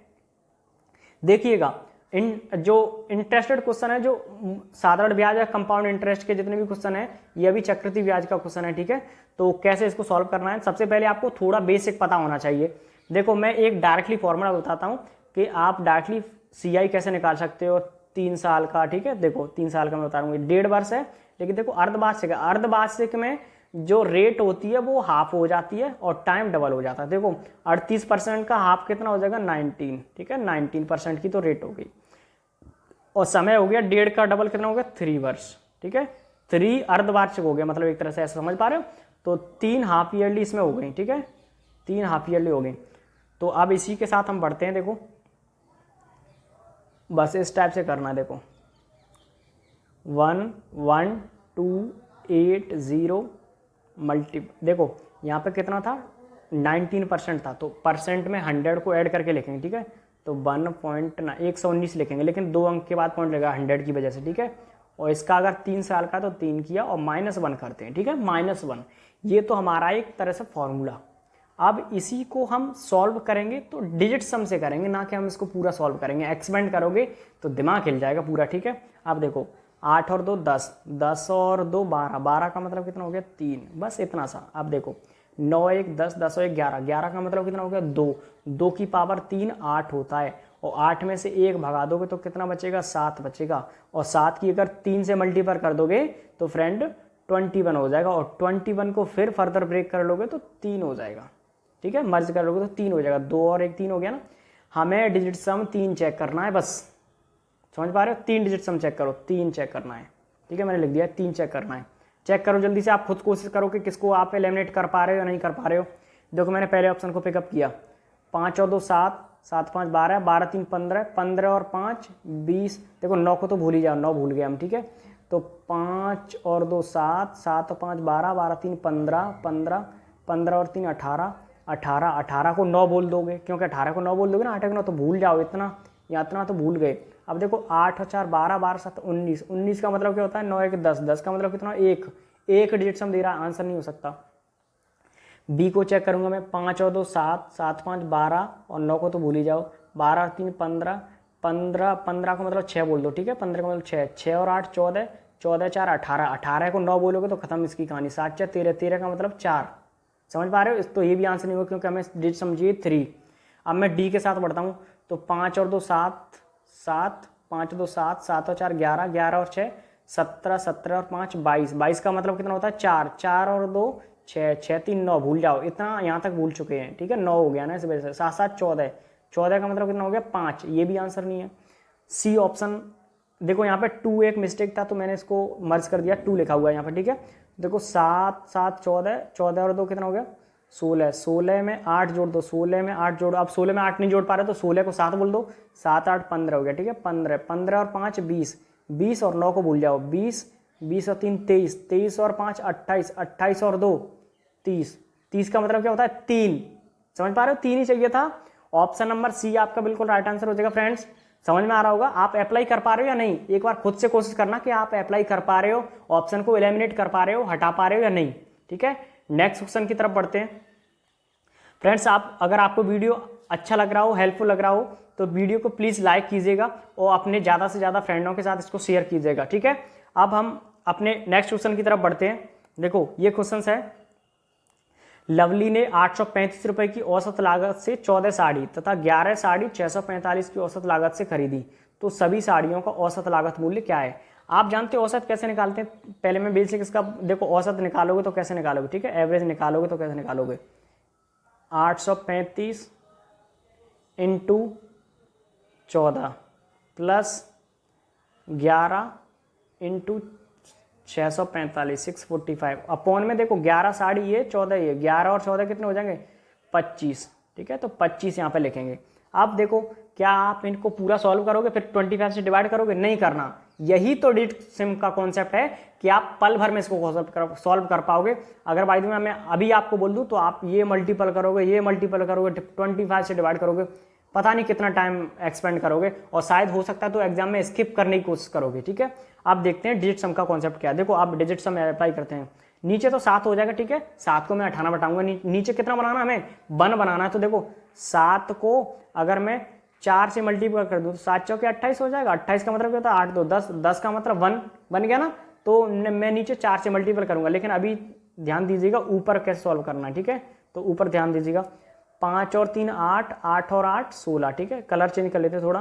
देखिएगा जो इंटरेस्टेड क्वेश्चन है, जो साधारण ब्याज या कंपाउंड इंटरेस्ट के जितने भी क्वेश्चन है, ये भी चक्रवृद्धि ब्याज का क्वेश्चन है, ठीक है। तो कैसे इसको सॉल्व करना है, सबसे पहले आपको थोड़ा बेसिक पता होना चाहिए। देखो मैं एक डायरेक्टली फॉर्मूला बताता हूं कि आप डायरेक्टली CI कैसे निकाल सकते हो 3 साल का, ठीक है। देखो 3 साल का मैं बता रहा हूँ, 1.5 वर्ष है, लेकिन देखो अर्धवार्षिक है, अर्धवार्षिक में जो रेट होती है वो हाफ हो जाती है और टाइम डबल हो जाता है। देखो 38% का हाफ कितना हो जाएगा 19, ठीक है 19% की तो रेट हो गई। और समय हो गया 1.5 का डबल कितना हो गया 3 वर्ष, ठीक है 3 अर्धवार्षिक हो गया, मतलब एक तरह से ऐसा समझ पा रहे हो। तो 3 हाफ ईयरली इसमें हो गई, ठीक है 3 हाफ ईयरली हो गई। तो अब इसी के साथ हम बढ़ते हैं। देखो बस इस टाइप से करना है। देखो 1 1 2 8 0 मल्टी, देखो यहाँ पे कितना था 19% था, तो परसेंट में 100 को ऐड करके लिखेंगे, ठीक है तो 119 लिखेंगे, लेकिन 2 अंक के बाद पॉइंट लगेगा 100 की वजह से, ठीक है। और इसका अगर 3 साल का तो 3 किया और -1 करते हैं, ठीक है -1। ये तो हमारा एक तरह से फॉर्मूला। अब इसी को हम सॉल्व करेंगे तो डिजिट सम से करेंगे, ना कि हम इसको पूरा सॉल्व करेंगे। एक्सपेंड करोगे तो दिमाग हिल जाएगा पूरा, ठीक है। अब देखो 8 और 2 10, 10 और 2 12, 12 का मतलब कितना हो गया 3, बस इतना सा। अब देखो 9 1 10, 10 और 1 11, 11 का मतलब कितना हो गया 2, 2 की पावर 3 8 होता है, और 8 में से 1 भगा दोगे तो कितना बचेगा 7 बचेगा, और 7 की अगर 3 से मल्टीप्लाई कर दोगे तो फ्रेंड 21 हो जाएगा, और 21 को फिर फर्दर ब्रेक कर लोगे तो 3 हो जाएगा, ठीक है मर्ज कर लोगे तो 3 हो जाएगा। 2 और 1 3 हो गया ना। हमें डिजिट सम 3 चेक करना है, बस समझ पा रहे हो। 3 डिजिट सम चेक करो, 3 चेक करना है, ठीक है मैंने लिख दिया 3 चेक करना है। चेक करो जल्दी से, आप खुद कोशिश करो कि किसको आप एलिमिनेट कर पा रहे हो या नहीं कर पा रहे हो। देखो मैंने पहले ऑप्शन को पिकअप किया, 5 और 2 7, 7 5 12, 12 3 15, 15 और 5 20। देखो 9 को तो भूल ही जाओ, 9 भूल गए हम, ठीक है। तो 5 और 2 7, 7 और 5 12, 12 3 15, 15, 15 और 3 18, 18, 18 को 9 बोल दोगे, क्योंकि 18 को 9 बोल दोगे ना, 8 को 9 तो भूल जाओ, इतना या इतना तो भूल गए। अब देखो 8 और 4 12, 12 7 19, 19 का मतलब क्या होता है 9 1 10, 10 का मतलब कितना 1, एक डिजिट सम दे रहा है, आंसर नहीं हो सकता। बी को चेक करूंगा मैं, 5 और 2 7, 7 5 12, और 9 को तो भूल ही जाओ, 12 3 15, 15, 15 का मतलब 6 बोल दो, ठीक है 15 का मतलब 6, 6 और 8 14, 14 4 18, 18 को 9 बोलोगे तो खत्म इसकी कहानी। 7 4 13, 13 का मतलब 4, समझ पा रहे हो। तो ये भी आंसर नहीं होगा क्योंकि हमें डिजिट समझिए 3। अब मैं डी के साथ बढ़ता हूँ, तो 5 और 2 7, 7, 5 और 2 7, 7 और 4 11, 11 और 6 17, 17 और 5 22, 22 का मतलब कितना होता है 4, 4 और 2 6, 6 3 9, भूल जाओ, इतना यहाँ तक भूल चुके हैं, ठीक है 9 हो गया ना इस वजह से। 7 7 14, 14 का मतलब कितना हो गया 5, ये भी आंसर नहीं है। सी ऑप्शन, देखो यहाँ पे 2 एक मिस्टेक था तो मैंने इसको मर्ज कर दिया, 2 लिखा हुआ है यहाँ पे, ठीक है। देखो 7 7 14, 14 और 2 कितना हो गया 16, 16 में 8 जोड़ दो, 16 में 8 जोड़ो। अब 16 में 8 नहीं जोड़ पा रहे तो 16 को 7 बोल दो, 7 8 15 हो गया, ठीक है 15, 15 और 5 20, 20 और 9 को भूल जाओ, 20, 20 और 3 23, 23 और 5 28, 28 और 2 30, 30 का मतलब क्या होता है 3, समझ पा रहे हो 3 ही चाहिए था। ऑप्शन नंबर सी आपका बिल्कुल राइट आंसर हो जाएगा। फ्रेंड्स समझ में आ रहा होगा, आप अप्लाई कर पा रहे हो या नहीं, एक बार खुद से कोशिश करना कि आप अप्लाई कर पा रहे हो, ऑप्शन को एलिमिनेट कर पा रहे हो, हटा पा रहे हो या नहीं, ठीक है। नेक्स्ट क्वेश्चन की तरफ बढ़ते हैं। फ्रेंड्स आप अगर आपको वीडियो अच्छा लग रहा हो, हेल्पफुल लग रहा हो, तो वीडियो को प्लीज़ लाइक कीजिएगा और अपने ज़्यादा से ज़्यादा फ्रेंडों के साथ इसको शेयर कीजिएगा, ठीक है। अब हम अपने नेक्स्ट क्वेश्चन की तरफ बढ़ते हैं। देखो ये क्वेश्चन है, लवली ने 835 रुपए की औसत लागत से 14 साड़ी तथा 11 साड़ी 645 की औसत लागत से खरीदी, तो सभी साड़ियों का औसत लागत मूल्य क्या है। आप जानते हो औसत कैसे निकालते हैं, पहले मैं बेसिक इसका देखो औसत निकालोगे तो कैसे निकालोगे, ठीक है एवरेज निकालोगे तो कैसे निकालोगे, 835 इंटू 14 प्लस 11 इंटू 645 645 अपॉन में देखो 11 साड़ी ये 14 ये 11 और 14 कितने हो जाएंगे 25, ठीक है तो 25 यहाँ पे लिखेंगे। अब देखो क्या आप इनको पूरा सॉल्व करोगे फिर 25 से डिवाइड करोगे, नहीं करना। यही तो डिजिट सम का कॉन्सेप्ट है कि आप पल भर में इसको सॉल्व कर पाओगे। अगर बाई द वे मैं अभी आपको बोल दूं तो आप ये मल्टीपल करोगे, ये मल्टीपल करोगे, 25 से डिवाइड करोगे, पता नहीं कितना टाइम एक्सपेंड करोगे और शायद हो सकता है तो एग्जाम में स्किप करने की कोशिश करोगे, ठीक है। आप देखते हैं डिजिट सम का कॉन्सेप्ट क्या है। देखो आप डिजिट सम अप्लाई करते हैं, नीचे तो 7 हो जाएगा, ठीक है 7 को मैं 18 बताऊंगा, नीचे कितना बनाना हमें 1 बनाना है। तो देखो 7 को अगर मैं 4 से मल्टीप्लाई कर दूं तो 7 चौके 28 हो जाएगा, 28 का मतलब क्या होता है 8 2 10, 10 का मतलब 1 बन गया ना। तो मैं नीचे 4 से मल्टीपल करूंगा, लेकिन अभी ध्यान दीजिएगा ऊपर कैसे सॉल्व करना है, ठीक है। तो ऊपर ध्यान दीजिएगा, 5 और 3 8, 8 और 8 16, ठीक है कलर चेंज कर लेते हैं थोड़ा,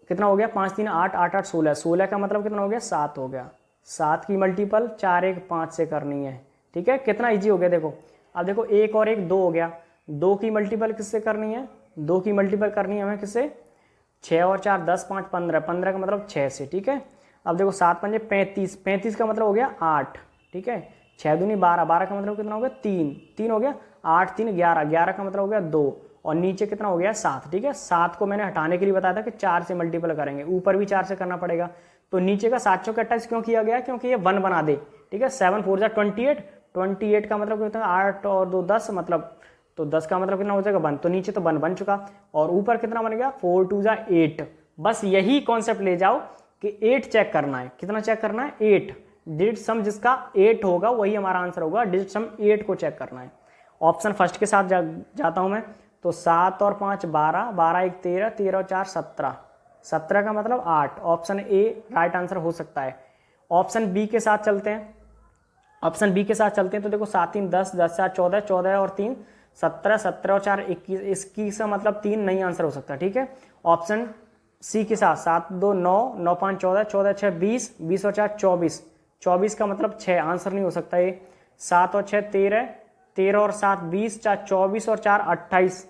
कितना हो गया 5 3 8 8 8 16, 16 का मतलब कितना हो गया 7 हो गया, 7 की मल्टीपल 4 1 5 से करनी है। ठीक है, कितना इजी हो गया देखो। अब देखो 1 और 1 2 हो गया, 2 की मल्टीपल किससे करनी है, 2 की मल्टीपल करनी है हमें किससे, 6 और 4 10 5 15, 15 का मतलब 6 से। ठीक है, अब देखो 7 पंजे 35, 35 का मतलब हो गया 8। ठीक है, 6 दूनी 12, 12 का मतलब कितना हो गया 3, 3 हो गया, 8 3 11, 11 का मतलब हो गया 2, और नीचे कितना हो गया 7। ठीक है, 7 को मैंने हटाने के लिए बताया था कि 4 से मल्टीपल करेंगे, ऊपर भी 4 से करना पड़ेगा। तो नीचे का 7 चौके 28 क्यों किया गया, क्योंकि ये 1 बना दे। ठीक है, 7 4 जा 28, 28 का मतलब कितना, 8 और 2 10, मतलब तो 10 का मतलब कितना हो जाएगा 1, तो नीचे तो 1 बन चुका, और ऊपर कितना बन गया 4 2 जा 8। बस यही कॉन्सेप्ट ले जाओ कि 8 चेक करना है, कितना चेक करना है 8, डिजिट सम जिसका 8 होगा वही हमारा आंसर होगा, डिजिट सम 8 को चेक करना है। ऑप्शन फर्स्ट के साथ जाता हूं मैं, तो 7 और 5 12, 12 1 13, 13 और 4 17, 17 का मतलब 8, ऑप्शन ए राइट आंसर हो सकता है। ऑप्शन बी के साथ चलते हैं, ऑप्शन बी के साथ चलते हैं, तो देखो 7 3 10, 10 4 14, 14 और 3 17, 17 और 4 21, 21 का मतलब 3 नहीं आंसर हो सकता। ठीक है, ऑप्शन सी के साथ 7 2 9, 9 5 14, 14 6 20, 20 और 4 24, 24 का मतलब 6 आंसर नहीं हो सकता ये। 7 और 6 13, 13 और 7 20, 4 24 और 4 28,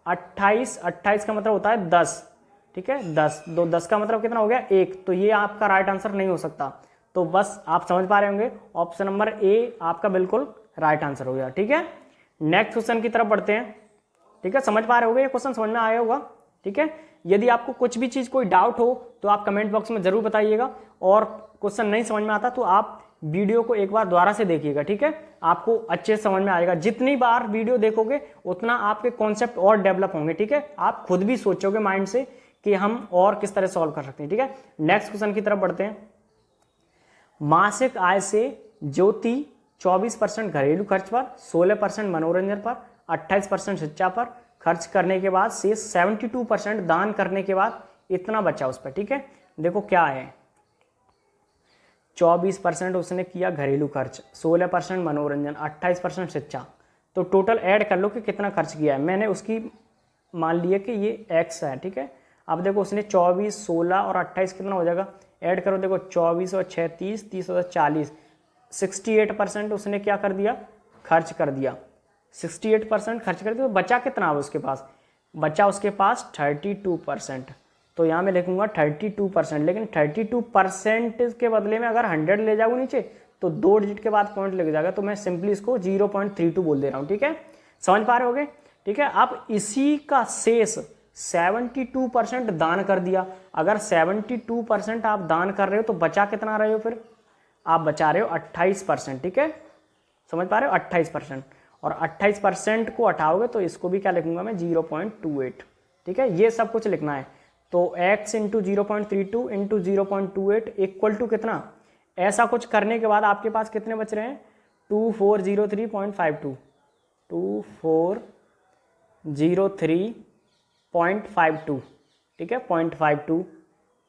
28, 28 का मतलब होता है 10। ठीक है, 10 दो 10 का मतलब कितना हो गया 1, तो ये आपका राइट आंसर नहीं हो सकता। तो बस आप समझ पा रहे होंगे, ऑप्शन नंबर ए आपका बिल्कुल राइट आंसर हो गया। ठीक है, नेक्स्ट क्वेश्चन की तरफ बढ़ते हैं। ठीक है, समझ पा रहे होगे, ये क्वेश्चन समझ में आया होगा। ठीक है, यदि आपको कुछ भी चीज कोई डाउट हो तो आप कमेंट बॉक्स में जरूर बताइएगा, और क्वेश्चन नहीं समझ में आता तो आप वीडियो को एक बार दोबारा से देखिएगा। ठीक है, आपको अच्छे से समझ में आएगा, जितनी बार वीडियो देखोगे उतना आपके कॉन्सेप्ट और डेवलप होंगे। ठीक है, आप खुद भी सोचोगे माइंड से कि हम और किस तरह सॉल्व कर सकते हैं। ठीक है, नेक्स्ट क्वेश्चन की तरफ बढ़ते हैं। मासिक आय से ज्योति 24% घरेलू खर्च पर, 16% मनोरंजन पर, 28% शिक्षा पर खर्च करने के बाद से 72% दान करने के बाद इतना बचा उस पर। ठीक है, देखो क्या है, 24% उसने किया घरेलू खर्च, 16% मनोरंजन, 28% शिक्षा, तो टोटल ऐड कर लो कि कितना खर्च किया है। मैंने उसकी मान लिया कि ये x है। ठीक है, अब देखो उसने 24 16 और 28 कितना हो जाएगा, ऐड करो, देखो 24 और 6 30, 30 और 40, 68% उसने क्या कर दिया, खर्च कर दिया, 68% खर्च कर दिया, तो बचा कितना है उसके पास, बचा उसके पास 32%। तो यहाँ मैं लिखूंगा 32%, लेकिन 32% के बदले में अगर 100 ले जाऊँ नीचे तो 2 डिजिट के बाद पॉइंट लग जाएगा, तो मैं सिंपली इसको 0.32 बोल दे रहा हूँ। ठीक है, समझ पा रहे होगे। ठीक है, अब इसी का शेष 72% दान कर दिया। अगर 72% आप दान कर रहे हो तो बचा कितना रहे हो, फिर आप बचा रहे हो 28%। ठीक है, समझ पा रहे हो 28%, और 28% को हटाओगे तो इसको भी क्या लिखूंगा मैं 0.28। ठीक है, ये सब कुछ लिखना है, तो x into 0.32 into 0.28 equal to कितना, ऐसा कुछ करने के बाद आपके पास कितने बच रहे हैं 2403.52, 2403.52। ठीक है, 0.52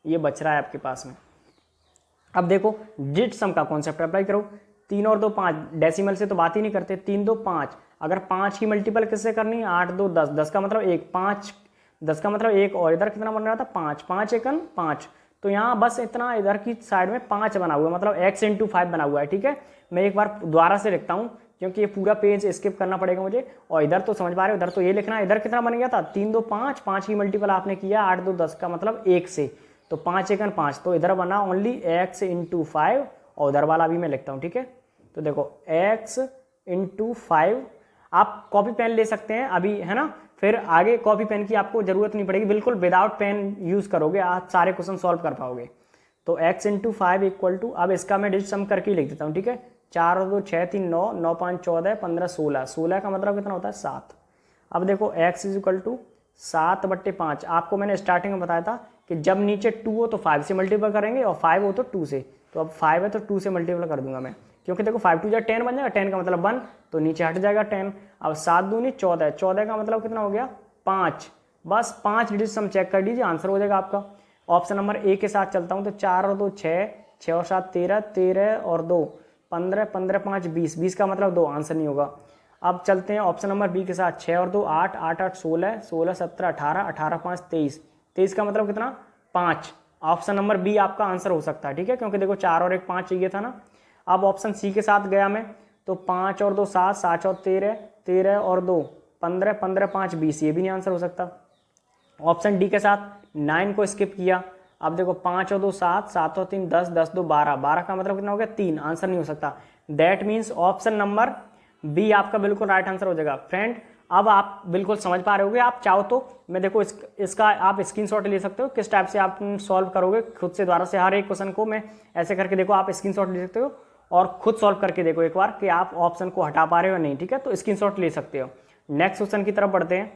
ये बच रहा है आपके पास में। अब देखो डिजिट सम का कॉन्सेप्ट अप्लाई करो, 3 और 2 5, डेसिमल से तो बात ही नहीं करते, 3 2 5, अगर 5 की मल्टीपल किससे करनी है, 8 2 10, 10 का मतलब 1, 5 10 का मतलब 1, और इधर कितना बन रहा था 5, 5 एकन 5, तो यहाँ बस इतना इधर की साइड में 5 बना हुआ है, मतलब x इंटू 5 बना हुआ है। ठीक है, मैं एक बार दोबारा से लिखता हूँ क्योंकि ये पूरा पेज स्किप करना पड़ेगा मुझे, और इधर तो समझ पा रहे हो, इधर तो ये लिखना है, इधर कितना बन गया था 3 2 5, 5 की मल्टीपल आपने किया 8 2 10 का मतलब 1 से, तो 5 एकन 5, तो इधर बना ओनली x इंटू 5, और उधर वाला भी मैं लिखता हूँ। ठीक है, तो देखो x इंटू 5, आप कॉपी पेन ले सकते हैं अभी, है ना, फिर आगे कॉपी पेन की आपको जरूरत नहीं पड़ेगी, बिल्कुल विदाउट पेन यूज करोगे आप सारे क्वेश्चन सॉल्व कर पाओगे। तो x इंटू 5 इक्वल टू, अब इसका मैं डिजिट सम करके लिख देता हूँ। ठीक है, 4 और 2 6 3 9, 9 5 14, 15 16, 16 का मतलब कितना होता है 7। अब देखो x इज इक्वल टू 7/5, आपको मैंने स्टार्टिंग में बताया था कि जब नीचे 2 हो तो 5 से मल्टीपल करेंगे, और 5 हो तो 2 से, तो अब 5 है तो 2 से मल्टीपल कर दूंगा मैं, क्योंकि देखो 5 2 10 बन जाएगा, 10 का मतलब 1, तो नीचे हट जाएगा 10। अब 7 दूनी 14, 14 का मतलब कितना हो गया 5, बस 5 डिजिट सम चेक कर लीजिए, आंसर हो जाएगा आपका। ऑप्शन नंबर ए के साथ चलता हूँ, तो 4 और 2 6, 6 और 7 13, 13 और 2 15, 15 5 20, 20 का मतलब 2, आंसर नहीं होगा। अब चलते हैं ऑप्शन नंबर बी के साथ, 6 और 2 8, 8 8 16, 16 17 18, 18 5 23, 23 का मतलब कितना 5, ऑप्शन नंबर बी आपका आंसर हो सकता है, ठीक है, क्योंकि देखो 4 और 1 5 चाहिए था ना। अब ऑप्शन सी के साथ गया मैं, तो 5 और 2 7, 7 और 13, 13 और 2 15, 15 5 20, ये भी नहीं आंसर हो सकता। ऑप्शन डी के साथ 9 को स्किप किया। अब देखो 5 और 2 7, 7 और 3 10, 10 2 12, 12 का मतलब कितना हो गया 3, आंसर नहीं हो सकता। That means option number B आपका बिल्कुल राइट आंसर हो जाएगा। फ्रेंड अब आप बिल्कुल समझ पा रहे होगे, आप चाहो तो मैं देखो इसका आप स्क्रीनशॉट ले सकते हो, किस टाइप से आप सॉल्व करोगे खुद से द्वारा से। हर एक क्वेश्चन को मैं ऐसे करके देखो आप स्क्रीनशॉट ले सकते हो और खुद सॉल्व करके देखो एक बार कि आप ऑप्शन को हटा पा रहे हो या नहीं, ठीक है, तो स्क्रीनशॉट ले सकते हो। नेक्स्ट क्वेश्चन की तरफ बढ़ते हैं।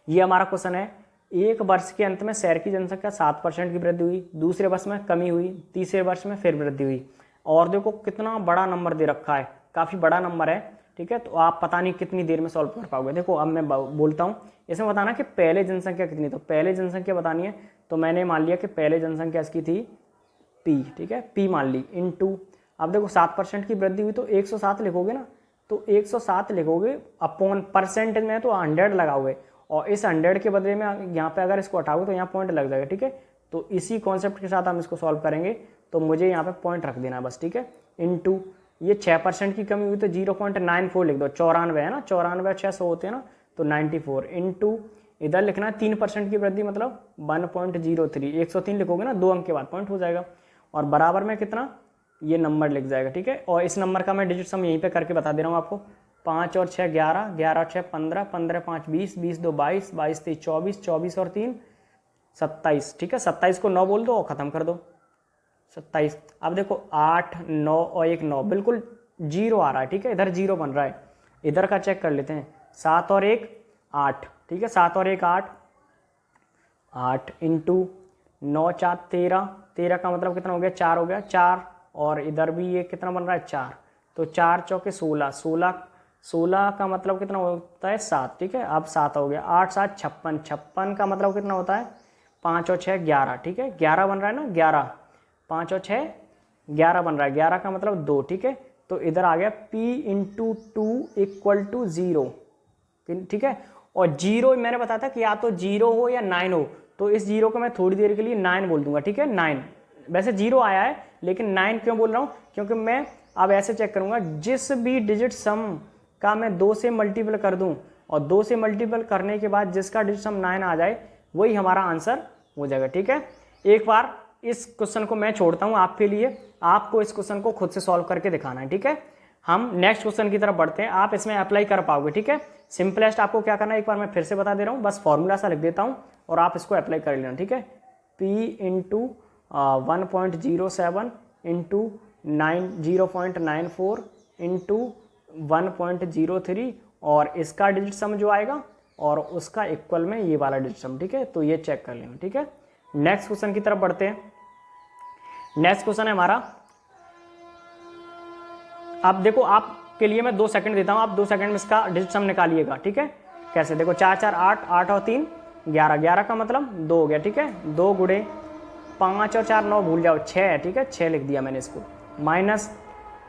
ये हमारा क्वेश्चन है, एक वर्ष के अंत में शहर की जनसंख्या 7% की वृद्धि हुई, दूसरे वर्ष में कमी हुई, तीसरे वर्ष में फिर वृद्धि हुई। और देखो कितना बड़ा नंबर दे रखा है, काफी बड़ा नंबर है, ठीक है, तो आप पता नहीं कितनी देर में सॉल्व कर पाओगे। देखो अब मैं बोलता हूँ, इसमें बताना कि पहले जनसंख्या कितनी, तो पहले जनसंख्या बतानी है, तो मैंने मान लिया कि पहले जनसंख्या इसकी थी पी, ठीक है, पी मान ली इनटू। अब देखो 7% की वृद्धि हुई तो 107 लिखोगे ना, तो 107 लिखोगे अपॉन परसेंटेज में तो 100 लगाओगे, और इस 100 के बदले में यहाँ पे अगर इसको हटाओगे तो यहाँ पॉइंट लग जाएगा, ठीक है। तो इसी कॉन्सेप्ट के साथ हम इसको सॉल्व करेंगे, तो मुझे यहाँ पे पॉइंट रख देना है बस, ठीक है। इनटू ये 6% की कमी हुई तो 0.94 लिख दो, 94 है ना, 94 600 होते हैं ना, तो 94 इनटू इधर लिखना है 3% की वृद्धि मतलब 1.03, 103 लिखोगे ना 2 अंक के बाद पॉइंट हो जाएगा, और बराबर में कितना ये नंबर लिख जाएगा, ठीक है। और इस नंबर का मैं डिजिट सम यहीं पे करके बता दे रहा हूँ आपको। 5 और 6 11, 11 और 6 15, 15 5 20, 20 2 22, 22 3 24, 24 और 3 27, ठीक है। 27 को 9 बोल दो और खत्म कर दो, 27। अब देखो 8 9 और 1 9, बिल्कुल जीरो आ रहा है, ठीक है, इधर जीरो बन रहा है, इधर का चेक कर लेते हैं। 7 और 1 8, ठीक है, 7 और 1 8, 8 इंटू 9 4 13, 13 का मतलब कितना हो गया 4 हो गया, 4, और इधर भी ये कितना बन रहा है 4, तो 4 चौके 16, 16 का मतलब कितना होता है 7, ठीक है। अब 7 हो गया, 8 7 56, 56 का मतलब कितना होता है 5 और 6 11, ठीक है, 11 बन रहा है ना, 11 5 और 6 11 बन रहा है, 11 का मतलब 2, ठीक है। तो इधर आ गया P इंटू 2 इक्वल टू 0, ठीक है। और 0 मैंने बताया था कि या तो 0 हो या 9 हो, तो इस 0 को मैं थोड़ी देर के लिए 9 बोल दूंगा, ठीक है, 9। वैसे 0 आया है लेकिन 9 क्यों बोल रहा हूँ, क्योंकि मैं अब ऐसे चेक करूंगा, जिस भी डिजिट सम का मैं 2 से मल्टीपल कर दूं और 2 से मल्टीपल करने के बाद जिसका डिजिट सम 9 आ जाए वही हमारा आंसर हो जाएगा, ठीक है। एक बार इस क्वेश्चन को मैं छोड़ता हूं आपके लिए, आपको इस क्वेश्चन को खुद से सॉल्व करके दिखाना है, ठीक है। हम नेक्स्ट क्वेश्चन की तरफ बढ़ते हैं, आप इसमें अप्लाई कर पाओगे, ठीक है। सिंपलेस्ट आपको क्या करना है एक बार मैं फिर से बता दे रहा हूँ, बस फॉर्मूला सा लिख देता हूँ और आप इसको अप्लाई कर लेना, ठीक है। P इंटू 1.07 इंटू 0.94 इंटू 1.03, और इसका डिजिट सम जो आएगा और उसका इक्वल में ये वाला डिजिट सम, ठीक है। तो ये चेक कर लेना, ठीक है। नेक्स्ट क्वेश्चन की तरफ बढ़ते हैं। नेक्स्ट क्वेश्चन है हमारा, अब देखो आपके लिए मैं 2 सेकंड देता हूं, आप 2 सेकंड में इसका डिजिट सम निकालिएगा, ठीक है। कैसे, देखो 4 4 8, 8 और 3 11, 11 का मतलब 2 हो गया, ठीक है, 2 गुणे 5 और 4 9 भूल जाओ 6, ठीक है, 6 लिख दिया मैंने इसको, माइनस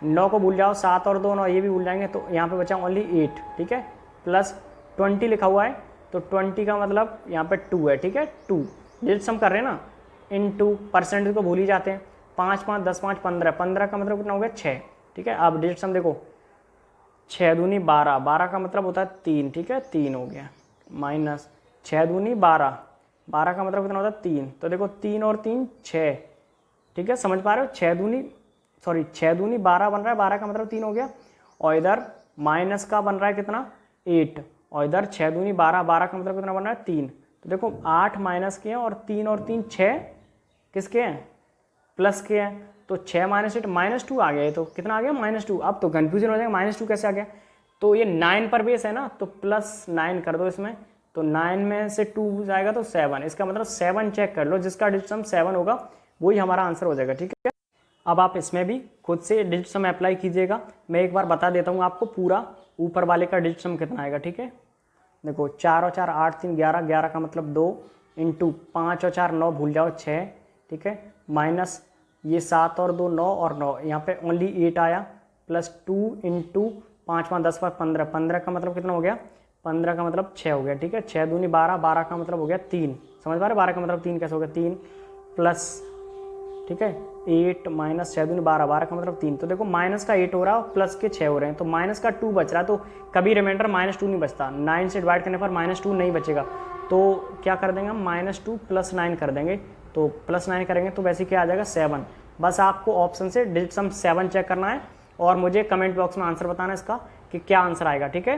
9 को भूल जाओ 7 और 2 9, ये भी भूल जाएंगे, तो यहाँ पे बचा ओनली 8, ठीक है, प्लस 20 लिखा हुआ है, तो 20 का मतलब यहाँ पे 2 है, ठीक है, 2 डिजिट सम कर रहे हैं ना, इनटू परसेंटेज को भूल ही जाते हैं, 5 5 10 5 15, 15 का मतलब कितना हो गया 6, ठीक है। अब डिजिट सम देखो 6 दूनी 12, 12 का मतलब होता है 3, ठीक है, 3 हो गया, माइनस 6 दूनी 12, 12 का मतलब कितना होता है 3, तो देखो 3 और 3 6, ठीक है, समझ पा रहे हो, 6 दूनी 12 बन रहा है, 12 का मतलब 3 हो गया, और इधर माइनस का बन रहा है कितना 8, और इधर 6 दूनी 12, 12 का मतलब कितना बन रहा है 3, तो देखो 8 माइनस के हैं और 3 6 किसके हैं प्लस के हैं, तो 6 माइनस 8 -2 आ गया, तो कितना आ गया -2। अब तो कंफ्यूजन हो जाएगा, -2 कैसे आ गया, तो ये 9 पर बेस है ना, तो +9 कर दो इसमें, तो 9 में से 2 जाएगा तो 7, इसका मतलब 7 चेक कर लो, जिसका डिजिट सम 7 होगा वही हमारा आंसर हो जाएगा, ठीक है। अब आप इसमें भी खुद से डिजिट सम अप्लाई कीजिएगा, मैं एक बार बता देता हूँ आपको पूरा ऊपर वाले का डिजिट सम कितना आएगा, ठीक है। देखो 4 और 4 8 3 11, 11 का मतलब 2 इंटू 5 और 4 9 भूल जाओ 6, ठीक है, माइनस ये 7 और 2 9 और 9, यहाँ पे ओनली 8 आया, प्लस 2 इंटू 5 5 10 15, 15 का मतलब कितना हो गया 15 का मतलब 6 हो गया, ठीक है, 6 दूनी 12, 12 का मतलब हो गया 3, समझ पा रहे, 12 का मतलब 3 कैसे हो गया 3, प्लस, ठीक है, 8 माइनस 6 दूनी 12, 12 का मतलब 3, तो देखो माइनस का 8 हो रहा है और प्लस के 6 हो रहे हैं, तो माइनस का 2 बच रहा है, तो कभी रिमाइंडर -2 नहीं बचता, 9 से डिवाइड करने पर -2 नहीं बचेगा, तो क्या कर देंगे हम, -2 + 9 कर देंगे, तो +9 करेंगे तो वैसे क्या आ जाएगा 7। बस आपको ऑप्शन से डिजिट सम 7 चेक करना है और मुझे कमेंट बॉक्स में आंसर बताना है इसका कि क्या आंसर आएगा, ठीक है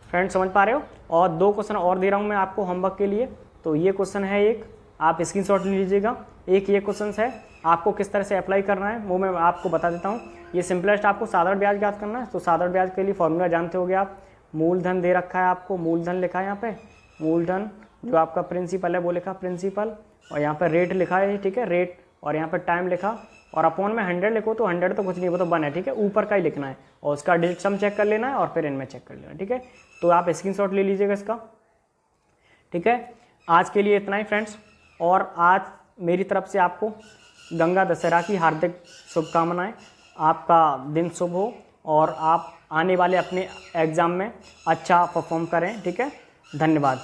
फ्रेंड्स, समझ पा रहे हो। और 2 क्वेश्चन और दे रहा हूँ मैं आपको होमवर्क के लिए, तो ये क्वेश्चन है एक, आप स्क्रीनशॉट ले लीजिएगा, एक ये क्वेश्चन है, आपको किस तरह से अप्लाई करना है वो मैं आपको बता देता हूँ। ये सिंपलेस्ट आपको साधारण ब्याज ज्ञात करना है, तो साधारण ब्याज के लिए फॉर्मूला जानते होगे आप, मूलधन दे रखा है आपको, मूलधन लिखा है यहाँ पे, मूलधन जो आपका प्रिंसिपल है वो लिखा प्रिंसिपल, और यहाँ पर रेट लिखा है, ठीक है रेट, और यहाँ पर टाइम लिखा, और अपॉन में 100 लिखो, तो 100 तो कुछ नहीं, वो तो 1 है, ठीक है, ऊपर का ही लिखना है और उसका डिजिट सम चेक कर लेना है और फिर इनमें चेक कर लेना है, ठीक है। तो आप स्क्रीनशॉट ले लीजिएगा इसका, ठीक है। आज के लिए इतना ही फ्रेंड्स, और आज मेरी तरफ से आपको गंगा दशहरा की हार्दिक शुभकामनाएं, आपका दिन शुभ हो और आप आने वाले अपने एग्ज़ाम में अच्छा परफॉर्म करें, ठीक है। धन्यवाद।